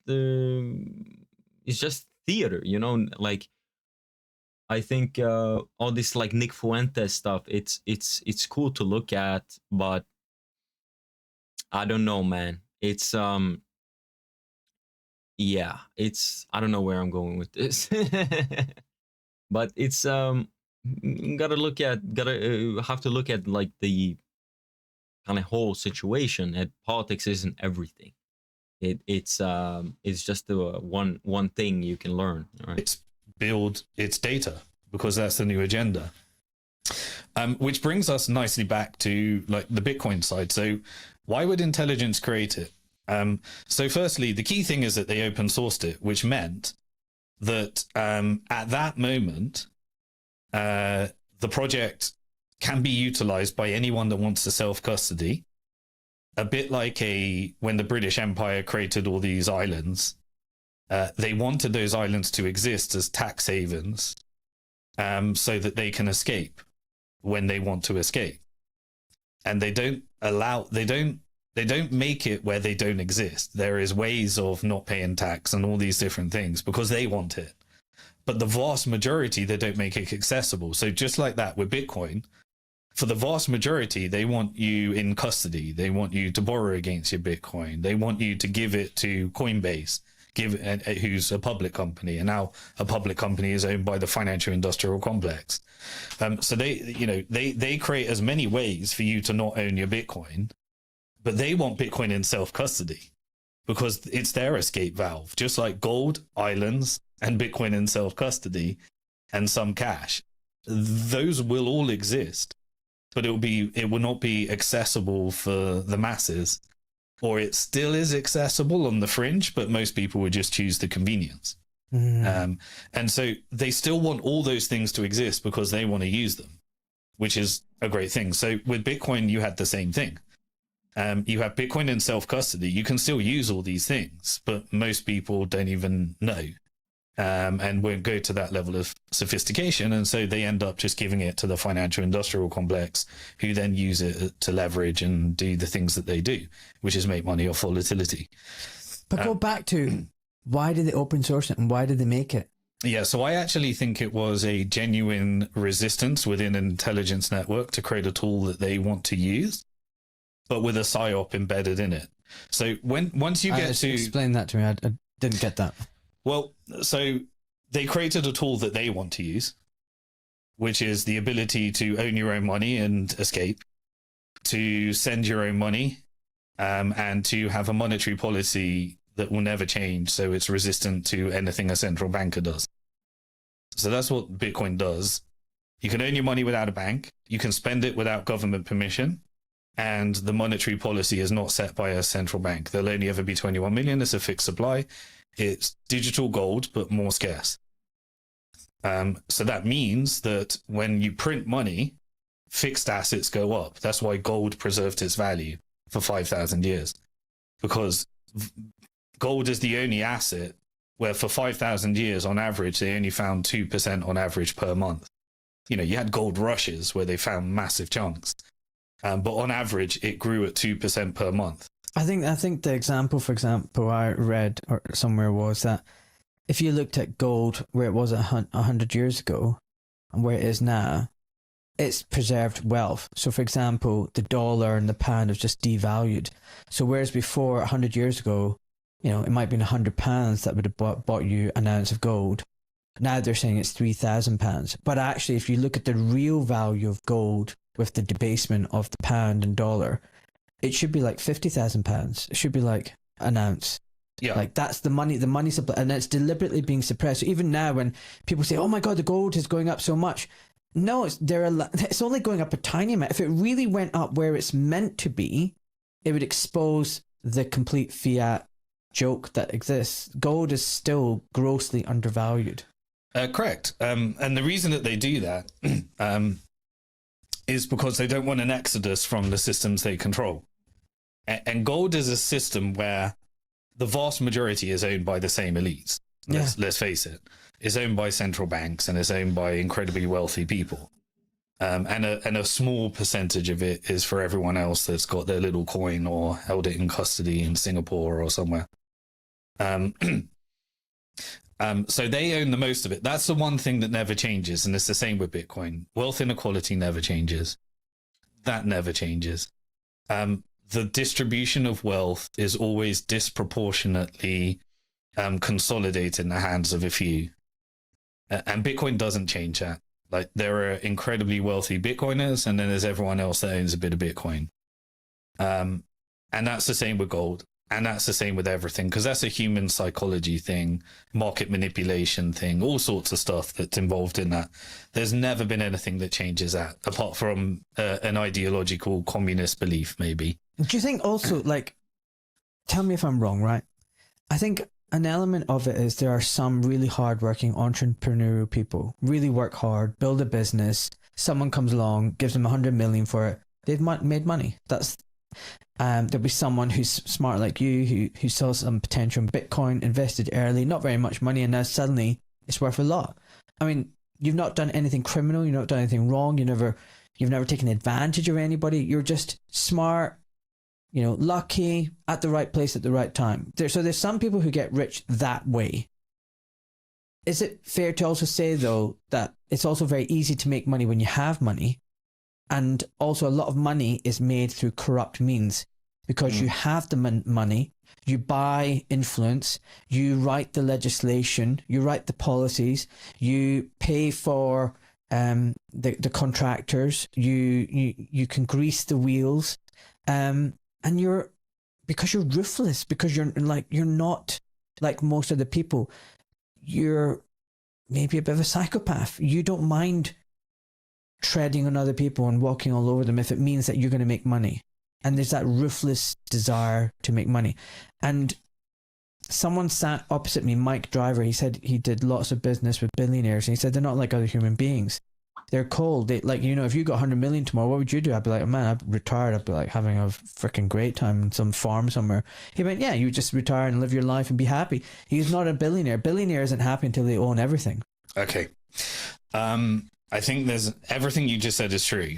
[SPEAKER 1] theater, you know. Like, I think all this like Nick Fuentes stuff, it's cool to look at, but I don't know, man. It's yeah, it's, I don't know where I'm going with this. But it's have to look at like the kind of whole situation. That politics isn't everything. It's just the one thing you can learn. Right?
[SPEAKER 3] It's data, because that's the new agenda. Which brings us nicely back to like the Bitcoin side. So why would intelligence create it? So firstly, the key thing is that they open sourced it, which meant that at that moment, the project can be utilized by anyone that wants to self-custody. A bit like when the British Empire created all these islands, they wanted those islands to exist as tax havens, so that they can escape when they want to escape. And they don't make it where they don't exist. There is ways of not paying tax and all these different things because they want it. But the vast majority, they don't make it accessible. So just like that with Bitcoin, for the vast majority, they want you in custody. They want you to borrow against your Bitcoin. They want you to give it to Coinbase, who's a public company. And now a public company is owned by the financial industrial complex. So they create as many ways for you to not own your Bitcoin. But they want Bitcoin in self-custody because it's their escape valve, just like gold, islands, and Bitcoin in self-custody, and some cash. Those will all exist, but it will not be accessible for the masses, or it still is accessible on the fringe, but most people would just choose the convenience. And so they still want all those things to exist because they want to use them. which is a great thing. So with Bitcoin, you had the same thing. You have Bitcoin in self-custody. You can still use all these things, but most people don't even know and won't go to that level of sophistication. And so they end up just giving it to the financial industrial complex, who then use it to leverage and do the things that they do, which is make money off volatility.
[SPEAKER 2] But go back to, why did they open source it and why did they make it?
[SPEAKER 3] Yeah, so I actually think it was a genuine resistance within an intelligence network to create a tool that they want to use, but with a PSYOP embedded in it. So once you get to...
[SPEAKER 2] Explain that to me. I didn't get that.
[SPEAKER 3] Well, so they created a tool that they want to use, which is the ability to own your own money and escape, to send your own money, and to have a monetary policy that will never change, so it's resistant to anything a central banker does. So that's what Bitcoin does. You can own your money without a bank, you can spend it without government permission, and the monetary policy is not set by a central bank. There'll only ever be 21 million. It's a fixed supply. It's digital gold, but more scarce. So that means that when you print money, fixed assets go up. That's why gold preserved its value for 5,000 years, because gold is the only asset where for 5,000 years on average, they only found 2% on average per month. You know, you had gold rushes where they found massive chunks. But on average, it grew at 2% per month.
[SPEAKER 2] I think the example, for example, I read or somewhere was that if you looked at gold where it was 100 years ago and where it is now, it's preserved wealth. So, for example, the dollar and the pound have just devalued. So, whereas before 100 years ago, you know, it might have been £100 that would have bought you an ounce of gold. Now they're saying it's £3,000. But actually, if you look at the real value of gold with the debasement of the pound and dollar, it should be like £50,000. It should be like an ounce.
[SPEAKER 3] Yeah.
[SPEAKER 2] Like that's the money supply, and it's deliberately being suppressed. So even now when people say, oh my God, the gold is going up so much. No, it's only going up a tiny amount. If it really went up where it's meant to be, it would expose the complete fiat joke that exists. Gold is still grossly undervalued.
[SPEAKER 3] Correct. And the reason that they do that is because they don't want an exodus from the systems they control. And gold is a system where the vast majority is owned by the same elites. Let's face it. It's owned by central banks and it's owned by incredibly wealthy people. And a small percentage of it is for everyone else that's got their little coin or held it in custody in Singapore or somewhere. So they own the most of it. That's the one thing that never changes. And it's the same with Bitcoin. Wealth inequality never changes. That never changes. The distribution of wealth is always disproportionately consolidated in the hands of a few. And Bitcoin doesn't change that. Like, there are incredibly wealthy Bitcoiners, and then there's everyone else that owns a bit of Bitcoin. And that's the same with gold. And that's the same with everything, because that's a human psychology thing, market manipulation thing, all sorts of stuff that's involved in that. There's never been anything that changes that, apart from an ideological communist belief, maybe.
[SPEAKER 2] Do you think also, like, tell me if I'm wrong, right? I think an element of it is there are some really hardworking entrepreneurial people, really work hard, build a business. Someone comes along, gives them 100 million for it. They've made money. That's there'll be someone who's smart like you who saw some potential in Bitcoin, invested early, not very much money, and now suddenly it's worth a lot. I mean, you've not done anything criminal, you've not done anything wrong, you've never taken advantage of anybody. You're just smart, you know, lucky, at the right place at the right time. So there's some people who get rich that way. Is it fair to also say, though, that it's also very easy to make money when you have money? And also a lot of money is made through corrupt means, because you have the money, you buy influence, you write the legislation, you write the policies, you pay for the contractors, you can grease the wheels, and because you're ruthless, because you're not like most of the people, you're maybe a bit of a psychopath. You don't mind treading on other people and walking all over them if it means that you're going to make money. And there's that ruthless desire to make money. And someone sat opposite me, Mike Driver, he said he did lots of business with billionaires, and he said they're not like other human beings. They're cold. They, like, you know, if you got 100 million tomorrow, what would you do? I'd be like, man, I'm retired. I'd be like having a freaking great time in some farm somewhere. He went, yeah, you just retire and live your life and be happy. He's not a billionaire. Billionaire isn't happy until they own everything.
[SPEAKER 3] Okay. I think there's everything you just said is true.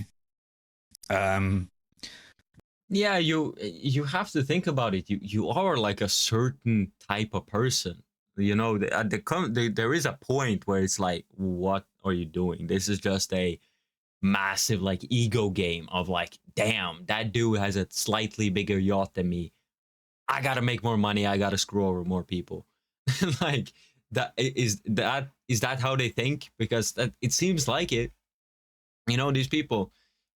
[SPEAKER 1] Yeah, you have to think about it. You are like a certain type of person. You know, there is a point where it's like, what are you doing? This is just a massive like ego game of like, damn, that dude has a slightly bigger yacht than me. I gotta make more money. I gotta screw over more people. Like is that how they think? Because it seems like it. You know, these people,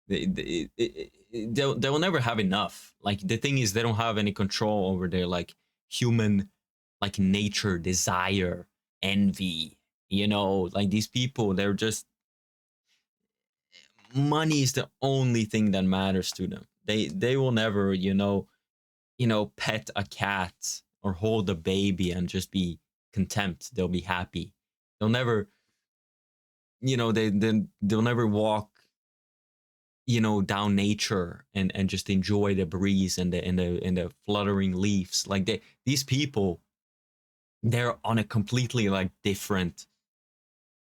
[SPEAKER 1] they'll never have enough. Like the thing is, they don't have any control over their like human, like nature, desire, envy. You know, like these people, they're just, money is the only thing that matters to them. They will never, you know, pet a cat or hold a baby and just be content. They'll be happy. They'll never, you know, they'll never walk, you know, down nature and just enjoy the breeze and the fluttering leaves. Like these people, they're on a completely like different,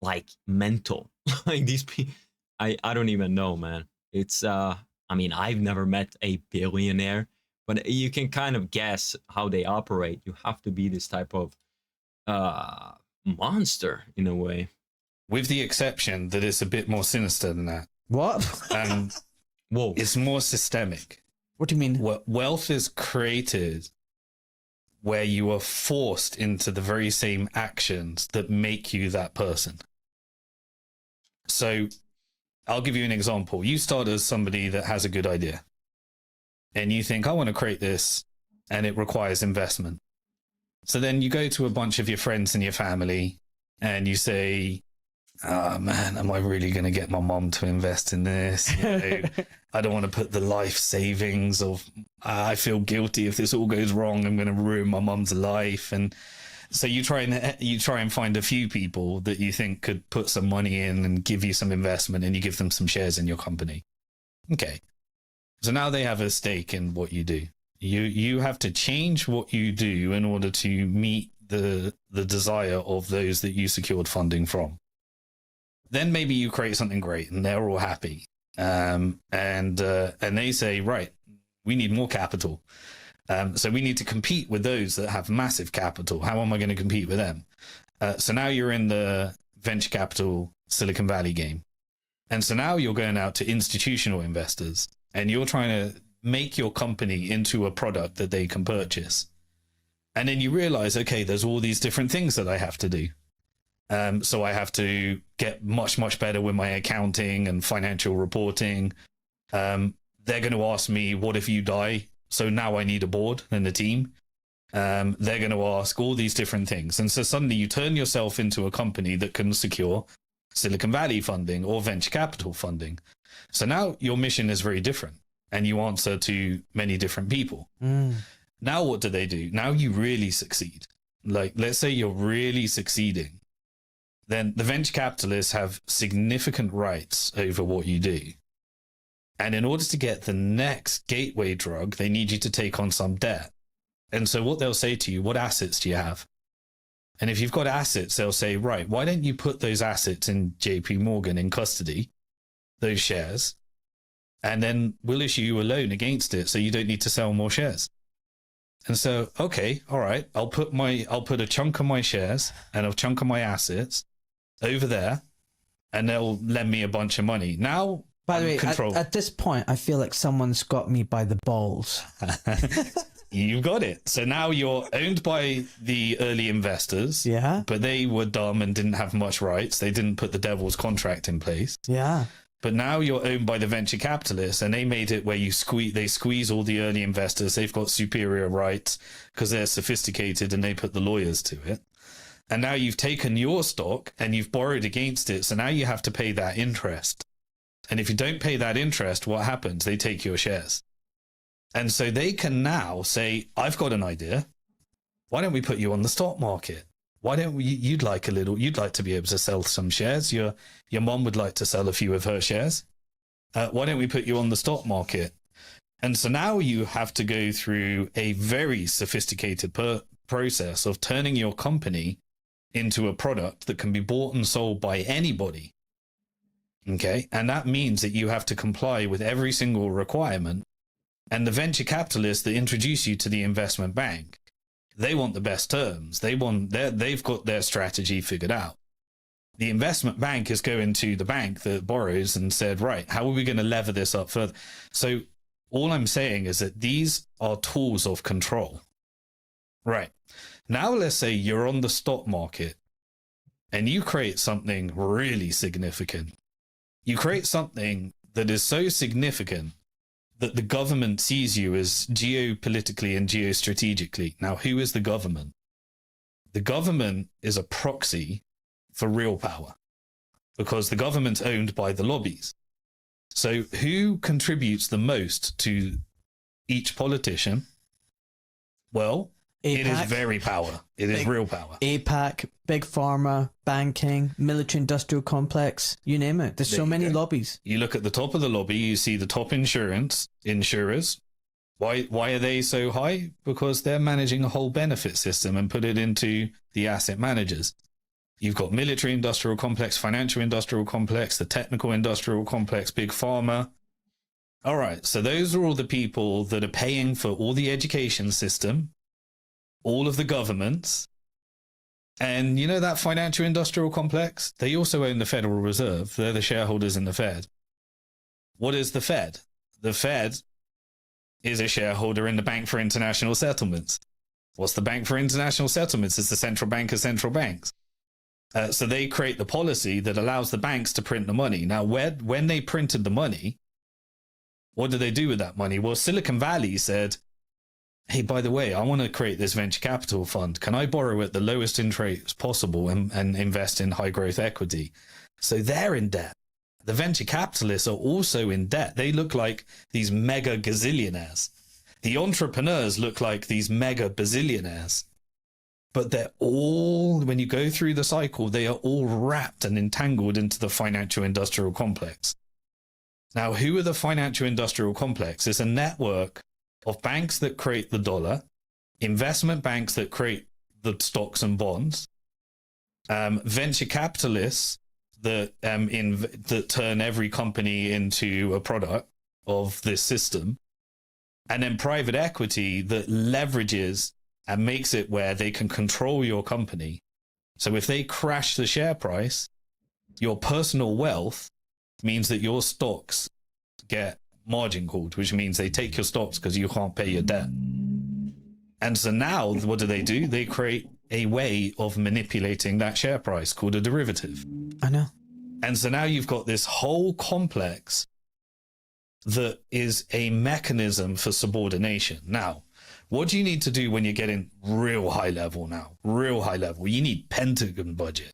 [SPEAKER 1] like mental. Like these people, I don't even know, man. It's I mean, I've never met a billionaire, but you can kind of guess how they operate. You have to be this type of monster in a way.
[SPEAKER 3] With the exception that it's a bit more sinister than that.
[SPEAKER 2] What?
[SPEAKER 1] Whoa.
[SPEAKER 3] It's more systemic.
[SPEAKER 2] What do you mean?
[SPEAKER 3] Wealth is created where you are forced into the very same actions that make you that person. So I'll give you an example. You start as somebody that has a good idea and you think, I want to create this, and it requires investment. So then you go to a bunch of your friends and your family and you say, oh man, am I really going to get my mom to invest in this? You know, I don't want to put the life savings of, I feel guilty if this all goes wrong, I'm going to ruin my mom's life. And so you try and find a few people that you think could put some money in and give you some investment, and you give them some shares in your company. Okay. So now they have a stake in what you do. You have to change what you do in order to meet the desire of those that you secured funding from. Then maybe you create something great and they're all happy. And they say, right, we need more capital. So we need to compete with those that have massive capital. How am I going to compete with them? So now you're in the venture capital Silicon Valley game. And so now you're going out to institutional investors and you're trying to make your company into a product that they can purchase. And then you realize, okay, there's all these different things that I have to do. So I have to get much, much better with my accounting and financial reporting. They're going to ask me, what if you die? So now I need a board and a team. They're going to ask all these different things. And so suddenly you turn yourself into a company that can secure Silicon Valley funding or venture capital funding. So now your mission is very different and you answer to many different people. Now what do? Now you really succeed. Like, let's say you're really succeeding. Then the venture capitalists have significant rights over what you do. And in order to get the next gateway drug, they need you to take on some debt. And so what they'll say to you, what assets do you have? And if you've got assets, they'll say, right, why don't you put those assets in JP Morgan in custody, those shares, and then we'll issue you a loan against it so you don't need to sell more shares. And so, okay, all right, I'll put a chunk of my shares and a chunk of my assets over there, and they'll lend me a bunch of money. Now,
[SPEAKER 2] by the way, at this point, I feel like someone's got me by the balls.
[SPEAKER 3] You've got it. So now you're owned by the early investors.
[SPEAKER 2] Yeah.
[SPEAKER 3] But they were dumb and didn't have much rights. They didn't put the devil's contract in place.
[SPEAKER 2] Yeah.
[SPEAKER 3] But now you're owned by the venture capitalists, and they made it where they squeeze all the early investors. They've got superior rights because they're sophisticated and they put the lawyers to it. And now you've taken your stock and you've borrowed against it. So now you have to pay that interest. And if you don't pay that interest, what happens? They take your shares. And so they can now say, I've got an idea. Why don't we put you on the stock market? why don't we, you'd like to be able to sell some shares. Your mom would like to sell a few of her shares. Why don't we put you on the stock market? And so now you have to go through a very sophisticated process of turning your company into a product that can be bought and sold by anybody. Okay. And that means that you have to comply with every single requirement. And the venture capitalists that introduce you to the investment bank, they want the best terms. They've got their strategy figured out. The investment bank is going to the bank that borrows and said, right, how are we going to lever this up further? So all I'm saying is that these are tools of control. Right. Now, let's say you're on the stock market and you create something really significant. You create something that is so significant that the government sees you as geopolitically and geostrategically. Now, who is the government? The government is a proxy for real power because the government's owned by the lobbies. So who contributes the most to each politician? Well,
[SPEAKER 2] APAC,
[SPEAKER 3] it is very power. It is real power.
[SPEAKER 2] APAC, big pharma, banking, military-industrial complex, you name it. There's so many lobbies.
[SPEAKER 3] You look at the top of the lobby, you see the top insurers. Why are they so high? Because they're managing a whole benefit system and put it into the asset managers. You've got military industrial complex, financial industrial complex, the technical industrial complex, big pharma. All right, so those are all the people that are paying for all the education system, all of the governments. And you know that financial industrial complex? They also own the Federal Reserve. They're the shareholders in the Fed. What is the Fed? The Fed is a shareholder in the Bank for International Settlements. What's the Bank for International Settlements? It's the central bank of central banks. So they create the policy that allows the banks to print the money. Now, when they printed the money, what did they do with that money? Well, Silicon Valley said, hey, by the way, I want to create this venture capital fund. Can I borrow at the lowest interest possible and invest in high growth equity? So they're in debt. The venture capitalists are also in debt. They look like these mega gazillionaires. The entrepreneurs look like these mega bazillionaires. But they're all, when you go through the cycle, they are all wrapped and entangled into the financial industrial complex. Now, who are the financial industrial complex? It's a network of banks that create the dollar, investment banks that create the stocks and bonds, venture capitalists that that turn every company into a product of this system, and then private equity that leverages and makes it where they can control your company. So if they crash the share price, your personal wealth means that your stocks get margin called, which means they take your stocks because you can't pay your debt. And so now what do? They create a way of manipulating that share price called a derivative.
[SPEAKER 2] I know.
[SPEAKER 3] And so now you've got this whole complex that is a mechanism for subordination. Now, what do you need to do when you're getting real high level now? Real high level. You need Pentagon budget.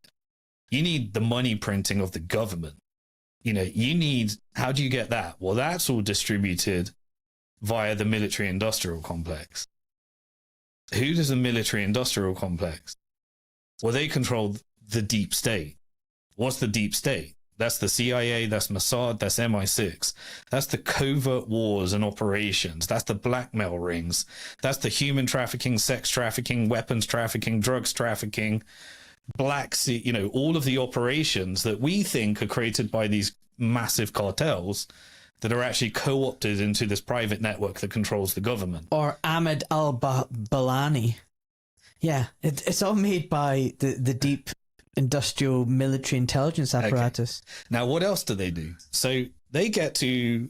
[SPEAKER 3] You need the money printing of the government. You know, you need, how do you get that? Well, that's all distributed via the military industrial complex. Who does the military industrial complex? Well, they control the deep state. What's the deep state? That's the CIA, that's Mossad, that's MI6. That's the covert wars and operations. That's the blackmail rings. That's the human trafficking, sex trafficking, weapons trafficking, drugs trafficking, Black Sea, you know, all of the operations that we think are created by these massive cartels that are actually co-opted into this private network that controls the government.
[SPEAKER 2] Or Ahmed al-Balani. Yeah, it's all made by the deep industrial military intelligence apparatus.
[SPEAKER 3] Okay. Now, what else do they do? So they get to,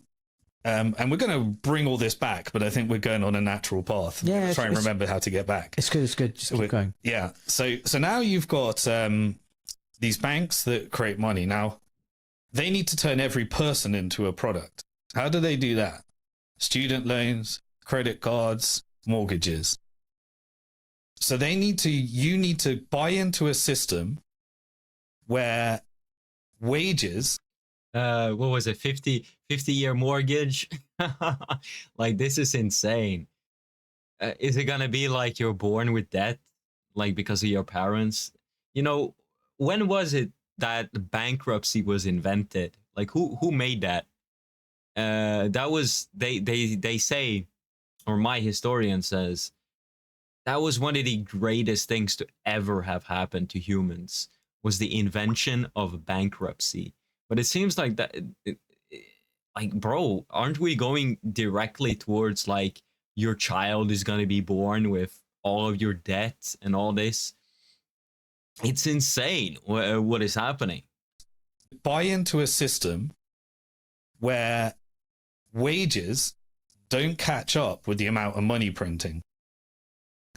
[SPEAKER 3] and we're going to bring all this back, but I think we're going on a natural path.
[SPEAKER 2] Yeah,
[SPEAKER 3] try and remember how to get back.
[SPEAKER 2] It's good. Just keep going.
[SPEAKER 3] Yeah. So now you've got these banks that create money. Now, they need to turn every person into a product. How do they do that? Student loans, credit cards, mortgages. So you need to buy into a system where wages,
[SPEAKER 1] what was it, 50-year mortgage? Like, this is insane. Is it gonna be like you're born with debt? like because of your parents. You know, when was it that bankruptcy was invented? Like who made that? That was they say, or my historian says, that was one of the greatest things to ever have happened to humans, was the invention of bankruptcy. But it seems like that, like, bro, aren't we going directly towards like your child is going to be born with all of your debts and all this? It's insane what is happening.
[SPEAKER 3] Buy into a system where wages don't catch up with the amount of money printing.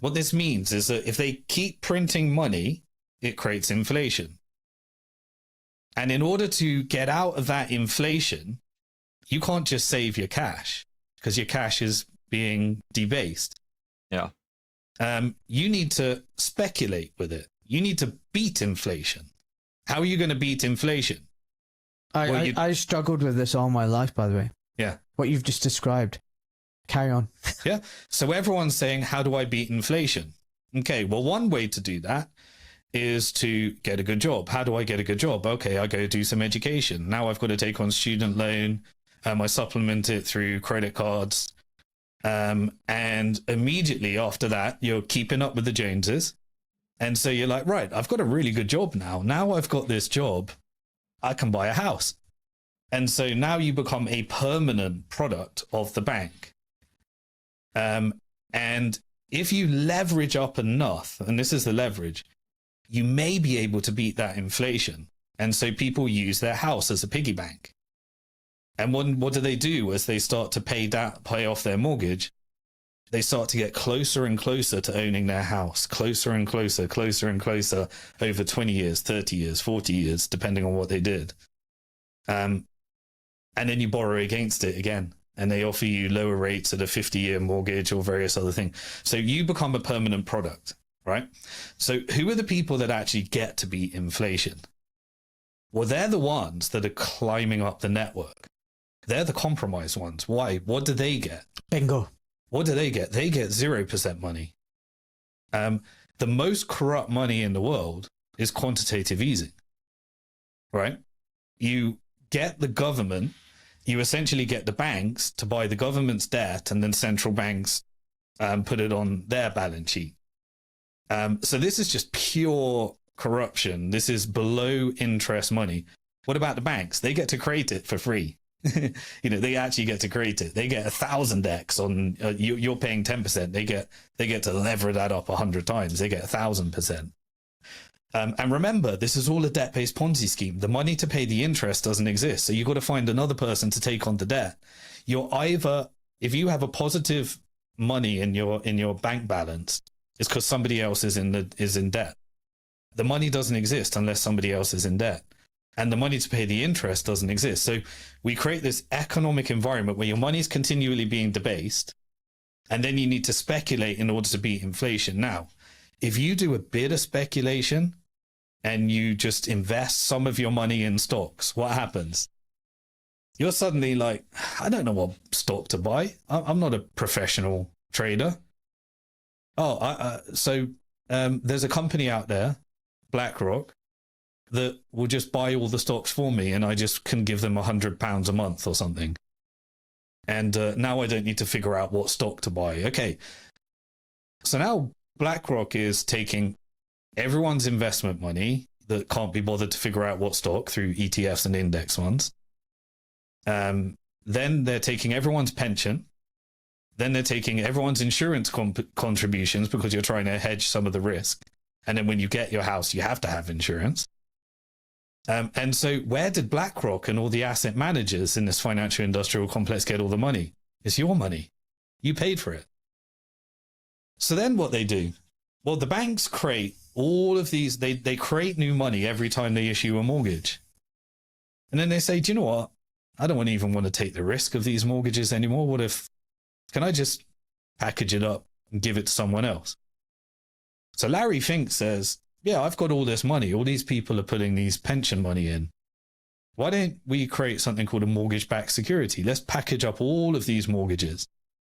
[SPEAKER 3] What this means is that if they keep printing money, it creates inflation. And in order to get out of that inflation, you can't just save your cash because your cash is being debased.
[SPEAKER 1] Yeah.
[SPEAKER 3] You need to speculate with it. You need to beat inflation. How are you going to beat inflation?
[SPEAKER 2] I struggled with this all my life, by the way.
[SPEAKER 3] Yeah.
[SPEAKER 2] What you've just described. Carry on.
[SPEAKER 3] Yeah. So everyone's saying, how do I beat inflation? Okay, well, one way to do that is to get a good job. How do I get a good job? Okay, I go do some education. Now I've got to take on student loan. I supplement it through credit cards. And immediately after that, you're keeping up with the Joneses. And so you're like, right, I've got a really good job now. Now I've got this job, I can buy a house. And so now you become a permanent product of the bank. And if you leverage up enough, and this is the leverage, you may be able to beat that inflation. And so people use their house as a piggy bank. And what do as they start to pay off their mortgage? They start to get closer and closer to owning their house, closer and closer over 20 years, 30 years, 40 years, depending on what they did. And then you borrow against it again, and they offer you lower rates at a 50-year mortgage or various other things. So you become a permanent product, right? So who are the people that actually get to beat inflation? Well, they're the ones that are climbing up the network. They're the compromised ones. Why? What do they get?
[SPEAKER 2] Bingo.
[SPEAKER 3] What do they get? They get 0% money. The most corrupt money in the world is quantitative easing, right? You get the government, you essentially get the banks to buy the government's debt, and then central banks put it on their balance sheet. So this is just pure corruption. This is below interest money. What about the banks? They get to create it for free. They actually get to create it. They get 1,000x on you're paying 10%. They get to lever that up 100 times. They get 1,000%. And remember, this is all a debt-based Ponzi scheme. The money to pay the interest doesn't exist. So you've got to find another person to take on the debt. You're either, if you have a positive money in your bank balance, it's because somebody else is in debt. The money doesn't exist unless somebody else is in debt. And the money to pay the interest doesn't exist. So we create this economic environment where your money is continually being debased, and then you need to speculate in order to beat inflation. Now, if you do a bit of speculation and you just invest some of your money in stocks, what happens? You're suddenly like, I don't know what stock to buy. I'm not a professional trader. So there's a company out there, BlackRock, that will just buy all the stocks for me, and I just can give them £100 a month or something. And now I don't need to figure out what stock to buy. Okay. So now BlackRock is taking everyone's investment money that can't be bothered to figure out what stock through ETFs and index funds. Then they're taking everyone's pension. Then they're taking everyone's insurance contributions because you're trying to hedge some of the risk. And then when you get your house, you have to have insurance. And so where did BlackRock and all the asset managers in this financial industrial complex get all the money? It's your money. You paid for it. So then what they do? Well, the banks create all of these, they create new money every time they issue a mortgage. And then they say, do you know what? I don't even want to take the risk of these mortgages anymore. Can I just package it up and give it to someone else? So Larry Fink says, yeah, I've got all this money. All these people are putting these pension money in. Why don't we create something called a mortgage-backed security? Let's package up all of these mortgages.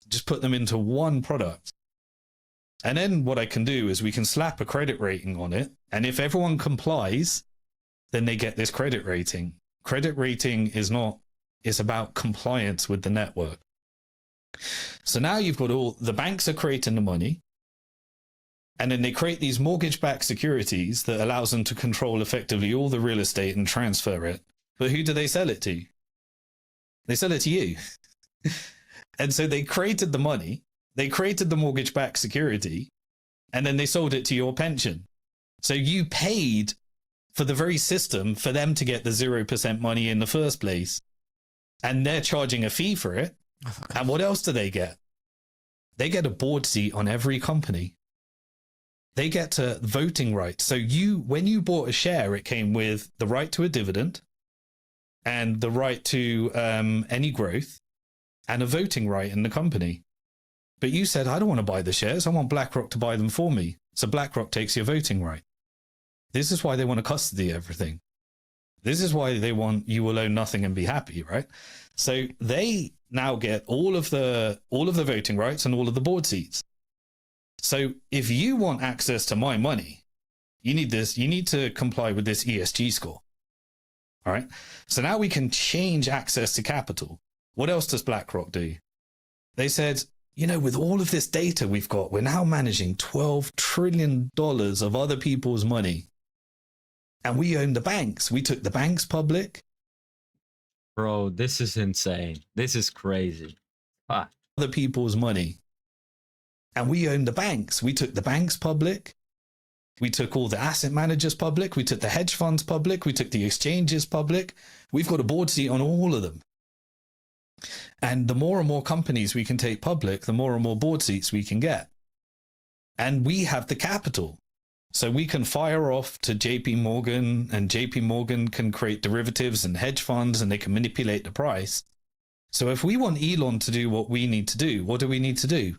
[SPEAKER 3] Just put them into one product. And then what I can do is we can slap a credit rating on it. And if everyone complies, then they get this credit rating. Credit rating is not, it's about compliance with the network. So now you've got all the banks are creating the money. And then they create these mortgage-backed securities that allows them to control effectively all the real estate and transfer it. But who do they sell it to? They sell it to you. And so they created the money. They created the mortgage-backed security, and then they sold it to your pension. So you paid for the very system for them to get the 0% money in the first place. And they're charging a fee for it. And what else do they get? They get a board seat on every company. They get to voting rights. So when you bought a share, it came with the right to a dividend and the right to any growth and a voting right in the company. But you said, I don't want to buy the shares. I want BlackRock to buy them for me. So BlackRock takes your voting right. This is why they want to custody everything. This is why they want you will own nothing and be happy, right? So they now get all of the voting rights and all of the board seats. So if you want access to my money, you need to comply with this ESG score. All right. So now we can change access to capital. What else does BlackRock do? They said, with all of this data we've got, we're now managing $12 trillion of other people's money. And we own the banks. We took the banks public.
[SPEAKER 1] Bro, this is insane. This is crazy.
[SPEAKER 3] Other people's money. And we own the banks. We took the banks public. We took all the asset managers public. We took the hedge funds public. We took the exchanges public. We've got a board seat on all of them. And the more and more companies we can take public, the more and more board seats we can get. And we have the capital. So we can fire off to JP Morgan, and JP Morgan can create derivatives and hedge funds, and they can manipulate the price. So if we want Elon to do what we need to do, what do we need to do?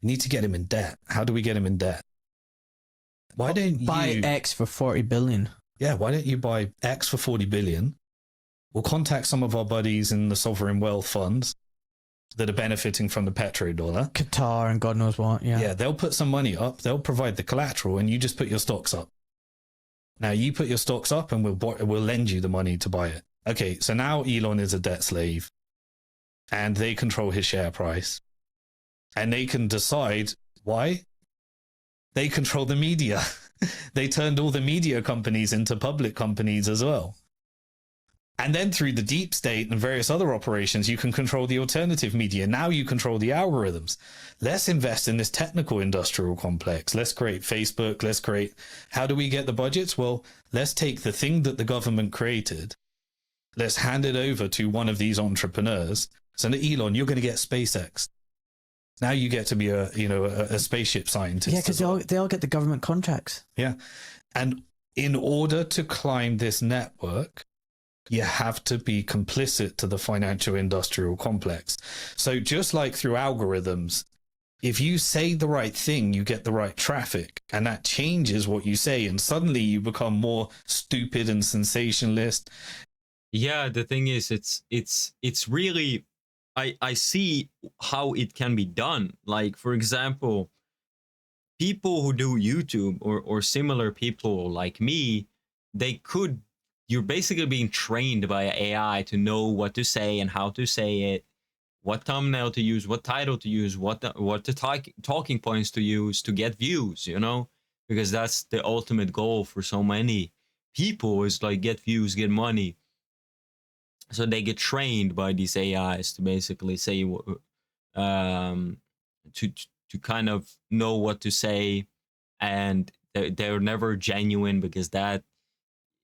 [SPEAKER 3] We need to get him in debt. How do we get him in debt? Why don't you
[SPEAKER 2] buy X for 40 billion?
[SPEAKER 3] Yeah, why don't you buy X for 40 billion? We'll contact some of our buddies in the sovereign wealth funds that are benefiting from the petrodollar.
[SPEAKER 2] Qatar and God knows what, yeah.
[SPEAKER 3] Yeah, they'll put some money up, they'll provide the collateral, and you just put your stocks up. Now you put your stocks up and we'll lend you the money to buy it. Okay, so now Elon is a debt slave and they control his share price. And they can decide why. They control the media. They turned all the media companies into public companies as well. And then through the deep state and various other operations, you can control the alternative media. Now you control the algorithms. Let's invest in this technical industrial complex. Let's create Facebook. How do we get the budgets? Well, let's take the thing that the government created. Let's hand it over to one of these entrepreneurs. So Elon, you're going to get SpaceX. Now you get to be a spaceship scientist.
[SPEAKER 2] Yeah, because they all get the government contracts.
[SPEAKER 3] Yeah. And in order to climb this network, you have to be complicit to the financial industrial complex. So just like through algorithms, if you say the right thing, you get the right traffic, and that changes what you say, and suddenly you become more stupid and sensationalist.
[SPEAKER 1] Yeah, the thing is, it's really, I see how it can be done. Like, for example, people who do YouTube or similar people like me, you're basically being trained by AI to know what to say and how to say it, what thumbnail to use, what title to use, what the talking points to use to get views, because that's the ultimate goal for so many people, is like get views, get money. So they get trained by these AIs to basically say, to kind of know what to say, and they're never genuine, because that,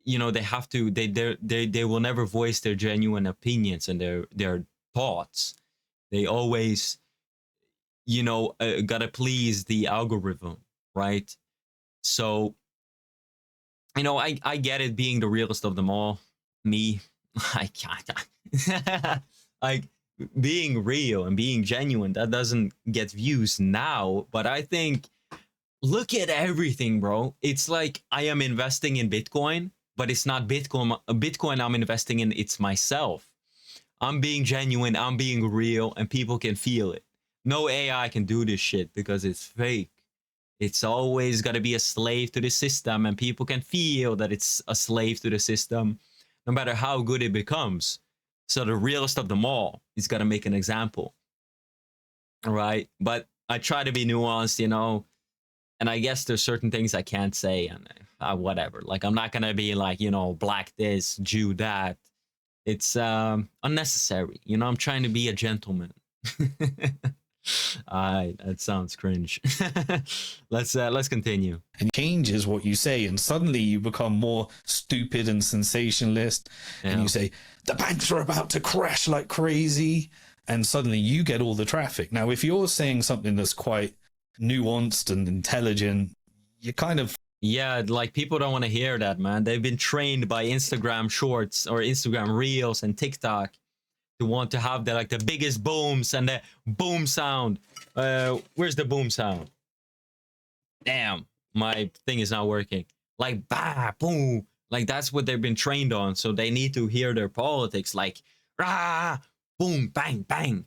[SPEAKER 1] they have to, they will never voice their genuine opinions and their thoughts. They always, gotta please the algorithm, right? So, I get it, being the realest of them all, me. I can't. Like, being real and being genuine, that doesn't get views now. But I think, look at everything, bro. It's like I am investing in Bitcoin, but it's not Bitcoin I'm investing in, it's myself. I'm being genuine, I'm being real, and people can feel it. No AI can do this shit because it's fake. It's always got to be a slave to the system, and people can feel that it's a slave to the system, no matter how good it becomes. So the realest of them all is got to make an example, right? But I try to be nuanced, you know, and I guess there's certain things I can't say, and whatever. Like, I'm not gonna be like, you know, black this, Jew that. It's unnecessary, you know. I'm trying to be a gentleman. That sounds cringe. Let's continue.
[SPEAKER 3] And changes what you say, and suddenly you become more stupid and sensationalist, and you say the banks are about to crash like crazy, and suddenly you get all the traffic. Now, if you're saying something that's quite nuanced and intelligent, you kind of
[SPEAKER 1] like, people don't want to hear that, man. They've been trained by Instagram shorts or Instagram reels and TikTok to want to have the biggest booms and the boom sound. Where's the boom sound? Damn, my thing is not working. Like, bah, boom. Like, that's what they've been trained on. So they need to hear their politics like, rah, boom, bang, bang.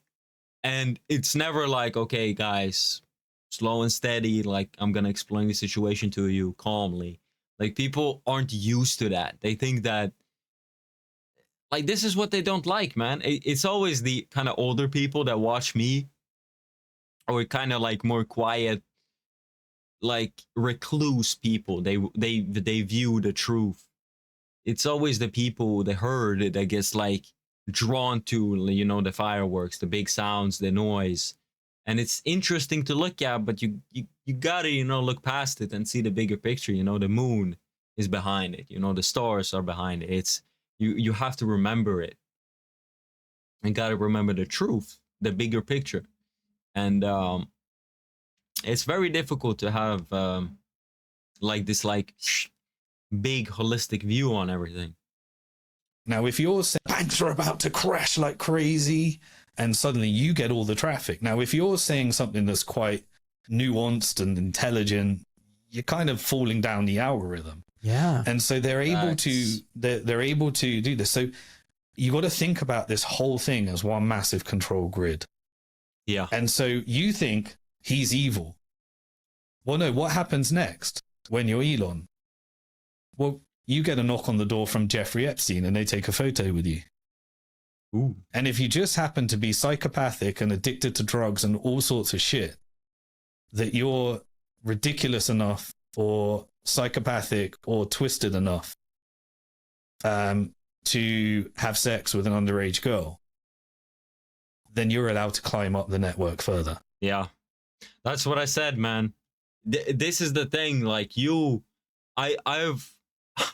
[SPEAKER 1] And it's never like, okay, guys, slow and steady. Like, I'm going to explain the situation to you calmly. Like, people aren't used to that. They think that, like, this is what they don't like, man. It's always the kind of older people that watch me, or kind of like more quiet, like recluse people. They view the truth. It's always the people, the herd, that gets like drawn to, you know, the fireworks, the big sounds, the noise. And it's interesting to look at, but you gotta, you know, look past it and see the bigger picture. You know, the moon is behind it. You know, the stars are behind it. It's you have to remember it, and gotta remember the truth, the bigger picture. And it's very difficult to have like this big holistic view on everything.
[SPEAKER 3] Now, if you're saying banks are about to crash like crazy, and suddenly you get all the traffic. Now, if you're saying something that's quite nuanced and intelligent, you're kind of falling down the algorithm.
[SPEAKER 2] Yeah.
[SPEAKER 3] And so they're able to do this. So you got to think about this whole thing as one massive control grid.
[SPEAKER 1] Yeah.
[SPEAKER 3] And so you think he's evil. Well, no, what happens next when you're Elon? Well, you get a knock on the door from Jeffrey Epstein and they take a photo with you.
[SPEAKER 1] Ooh.
[SPEAKER 3] And if you just happen to be psychopathic and addicted to drugs and all sorts of shit, that you're ridiculous enough or psychopathic or twisted enough to have sex with an underage girl, then you're allowed to climb up the network further.
[SPEAKER 1] Yeah. That's what I said, man. This is the thing. Like, I've,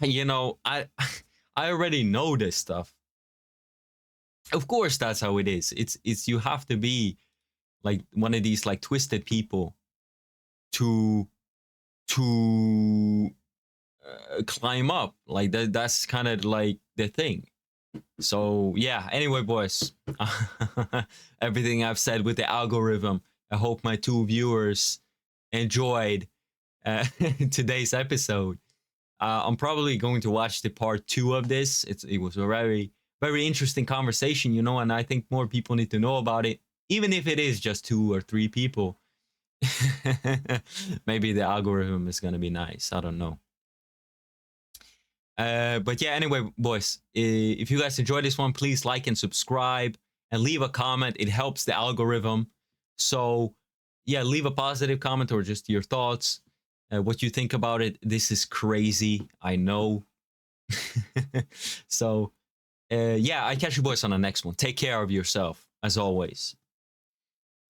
[SPEAKER 1] you know, I already know this stuff. Of course, that's how it is. It's you have to be like one of these like twisted people to climb up. Like that's kind of like the thing. So yeah, anyway, boys, everything I've said with the algorithm, I hope my two viewers enjoyed today's episode. I'm probably going to watch the part 2 of this. It was a very, very interesting conversation, you know, and I think more people need to know about it, even if it is just 2 or 3 people. Maybe the algorithm is going to be nice. I don't know. But yeah, anyway, boys, if you guys enjoyed this one, please like and subscribe and leave a comment. It helps the algorithm. So yeah, leave a positive comment or just your thoughts, what you think about it. This is crazy, I know. So yeah, I catch you boys on the next one. Take care of yourself, as always.